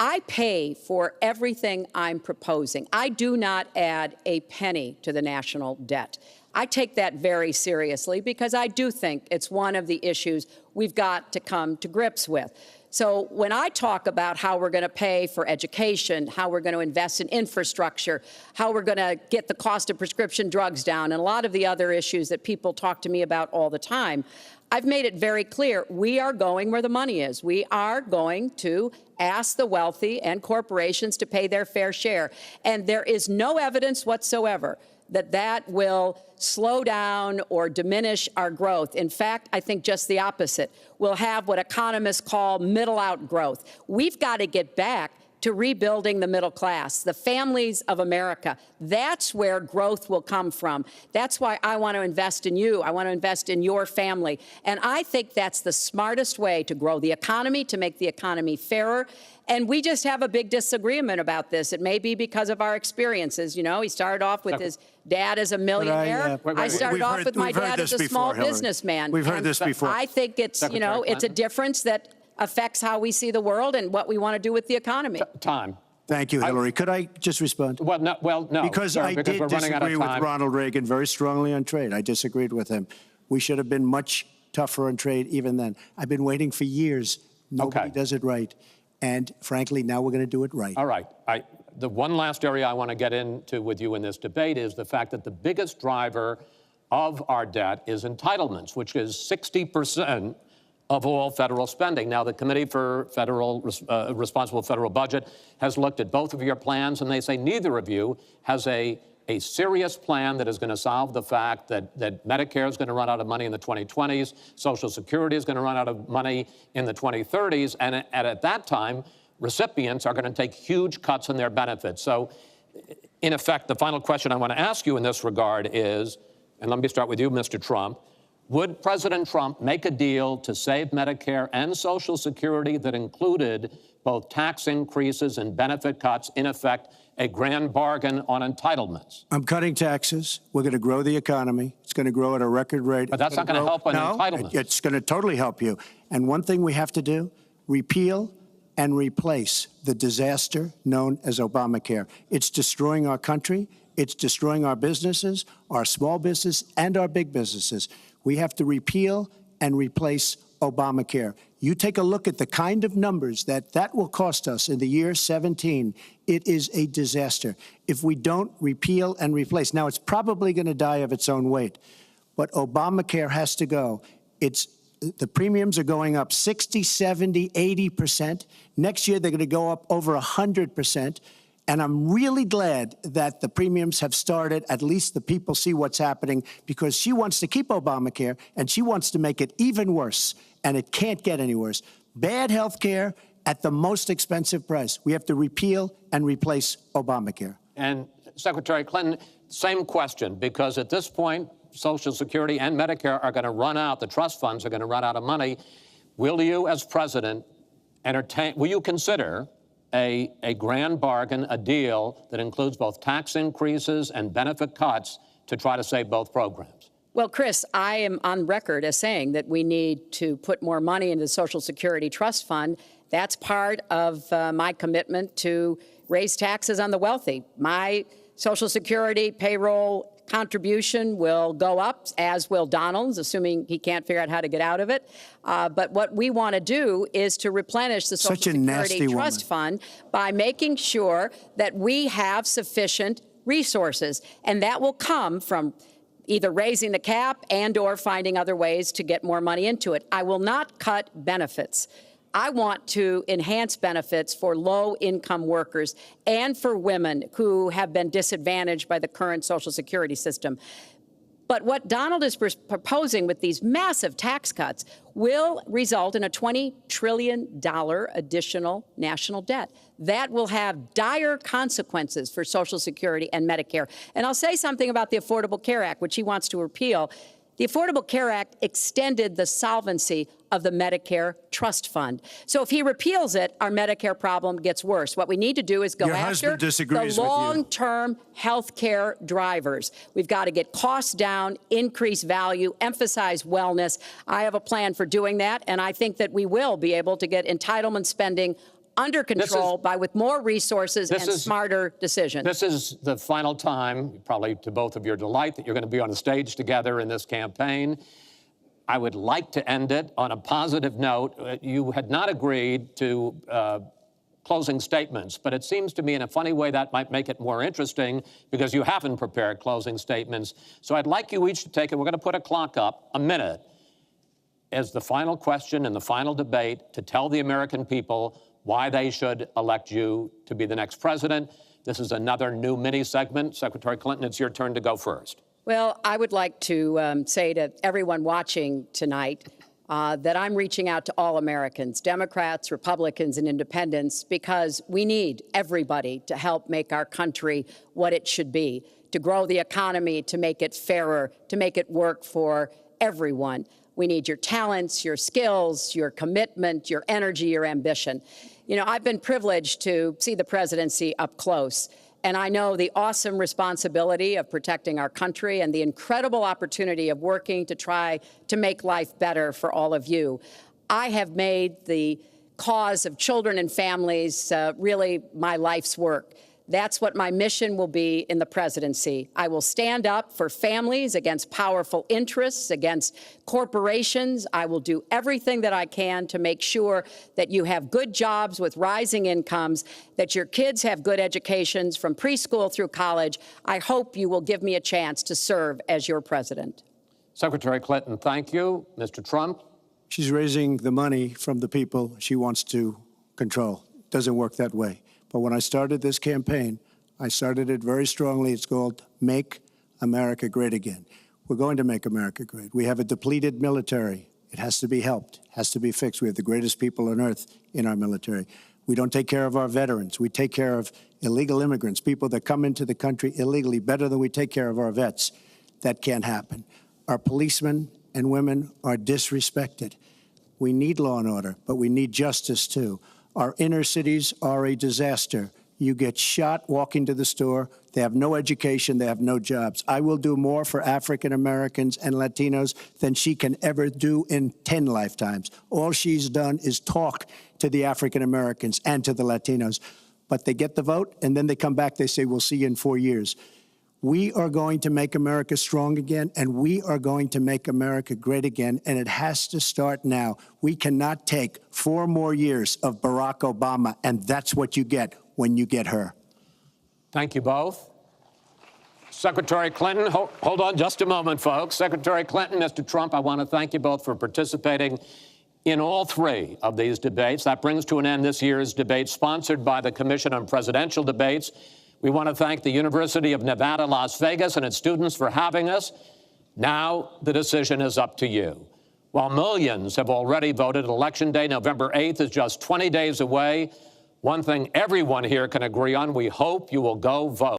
I pay for everything I'm proposing. I do not add a penny to the national debt. I take that very seriously because I do think it's one of the issues we've got to come to grips with. So when I talk about how we're going to pay for education, how we're going to invest in infrastructure, how we're going to get the cost of prescription drugs down, and a lot of the other issues that people talk to me about all the time, I've made it very clear we are going where the money is. We are going to ask the wealthy and corporations to pay their fair share. And there is no evidence whatsoever that that will slow down or diminish our growth. In fact, I think just the opposite. We'll have what economists call middle-out growth. We've got to get back to rebuilding the middle class, the families of America. That's where growth will come from. That's why I want to invest in you. I want to invest in your family. And I think that's the smartest way to grow the economy, to make the economy fairer. And we just have a big disagreement about this. It may be because of our experiences. He started off with his dad as a millionaire. I started off with my dad as a small businessman. We've heard this before. I think it's, it's a difference that affects how we see the world and what we want to do with the economy. Time. Thank you, Hillary. Could I just respond? Well, no. Because sir, I did we're running out of disagree with time. Ronald Reagan very strongly on trade. I disagreed with him. We should have been much tougher on trade even then. I've been waiting for years. Nobody does it right. And frankly, now we're going to do it right. All right. The one last area I want to get into with you in this debate is the fact that the biggest driver of our debt is entitlements, which is 60% of all federal spending. Now, the Committee for Responsible Federal Budget has looked at both of your plans, and they say neither of you has a serious plan that is going to solve the fact that Medicare is going to run out of money in the 2020s, Social Security is going to run out of money in the 2030s, and at that time, recipients are going to take huge cuts in their benefits. So, in effect, the final question I want to ask you in this regard is, and let me start with you, Mr. Trump, would President Trump make a deal to save Medicare and Social Security that included both tax increases and benefit cuts, in effect, a grand bargain on entitlements? I'm cutting taxes. We're going to grow the economy. It's going to grow at a record rate. But that's not going to help on entitlements. It's going to totally help you. And one thing we have to do, repeal and replace the disaster known as Obamacare. It's destroying our country. It's destroying our businesses, our small business, and our big businesses. We have to repeal and replace Obamacare. You take a look at the kind of numbers that will cost us in the year 17. It is a disaster if we don't repeal and replace. Now, it's probably going to die of its own weight, but Obamacare has to go. The premiums are going up 60, 70, 80%. Next year, they're going to go up over 100%. And I'm really glad that the premiums have started. At least the people see what's happening, because she wants to keep Obamacare and she wants to make it even worse. And it can't get any worse. Bad health care at the most expensive price. We have to repeal and replace Obamacare. And Secretary Clinton, same question, because at this point, Social Security and Medicare are going to run out. The trust funds are going to run out of money. Will you, as president, will you consider a grand bargain, a deal that includes both tax increases and benefit cuts to try to save both programs? Well, Chris, I am on record as saying that we need to put more money into the Social Security Trust Fund. That's part of my commitment to raise taxes on the wealthy. My Social Security payroll contribution will go up, as will Donald's, assuming he can't figure out how to get out of it. But what we want to do is to replenish the Social Security Trust Fund by making sure that we have sufficient resources. And that will come from either raising the cap and or finding other ways to get more money into it. I will not cut benefits. I want to enhance benefits for low-income workers and for women who have been disadvantaged by the current Social Security system. But what Donald is proposing with these massive tax cuts will result in a $20 trillion additional national debt. That will have dire consequences for Social Security and Medicare. And I'll say something about the Affordable Care Act, which he wants to repeal. The Affordable Care Act extended the solvency of the Medicare Trust Fund. So if he repeals it, our Medicare problem gets worse. What we need to do is go after the long-term health care drivers. We've got to get costs down, increase value, emphasize wellness. I have a plan for doing that, and I think that we will be able to get entitlement spending under control with more resources and smarter decisions. This is the final time, probably to both of your delight, that you're going to be on the stage together in this campaign. I would like to end it on a positive note. You had not agreed to closing statements, but it seems to me in a funny way that might make it more interesting because you haven't prepared closing statements. So I'd like you each to take it. We're going to put a clock up, a minute, as the final question in the final debate to tell the American people why they should elect you to be the next president. This is another new mini segment. Secretary Clinton, it's your turn to go first. Well, I would like to say to everyone watching tonight that I'm reaching out to all Americans, Democrats, Republicans, and independents, because we need everybody to help make our country what it should be, to grow the economy, to make it fairer, to make it work for everyone. We need your talents, your skills, your commitment, your energy, your ambition. You know, I've been privileged to see the presidency up close, and I know the awesome responsibility of protecting our country and the incredible opportunity of working to try to make life better for all of you. I have made the cause of children and families really my life's work. That's what my mission will be in the presidency. I will stand up for families against powerful interests, against corporations. I will do everything that I can to make sure that you have good jobs with rising incomes, that your kids have good educations from preschool through college. I hope you will give me a chance to serve as your president. Secretary Clinton, thank you. Mr. Trump? She's raising the money from the people she wants to control. Doesn't work that way. But when I started this campaign, I started it very strongly. It's called Make America Great Again. We're going to make America great. We have a depleted military. It has to be helped, has to be fixed. We have the greatest people on earth in our military. We don't take care of our veterans. We take care of illegal immigrants, people that come into the country illegally, better than we take care of our vets. That can't happen. Our policemen and women are disrespected. We need law and order, but we need justice, too. Our inner cities are a disaster. You get shot walking to the store. They have no education. They have no jobs. I will do more for African Americans and Latinos than she can ever do in 10 lifetimes. All she's done is talk to the African Americans and to the Latinos. But they get the vote, and then they come back. They say, we'll see you in 4 years. We are going to make America strong again, and we are going to make America great again, and it has to start now. We cannot take 4 more years of Barack Obama, and that's what you get when you get her. Thank you both. Secretary Clinton, hold on just a moment, folks. Secretary Clinton, Mr. Trump, I want to thank you both for participating in all 3 of these debates. That brings to an end this year's debate sponsored by the Commission on Presidential Debates. We want to thank the University of Nevada, Las Vegas, and its students for having us. Now the decision is up to you. While millions have already voted, Election Day, November 8th, is just 20 days away. One thing everyone here can agree on, we hope you will go vote.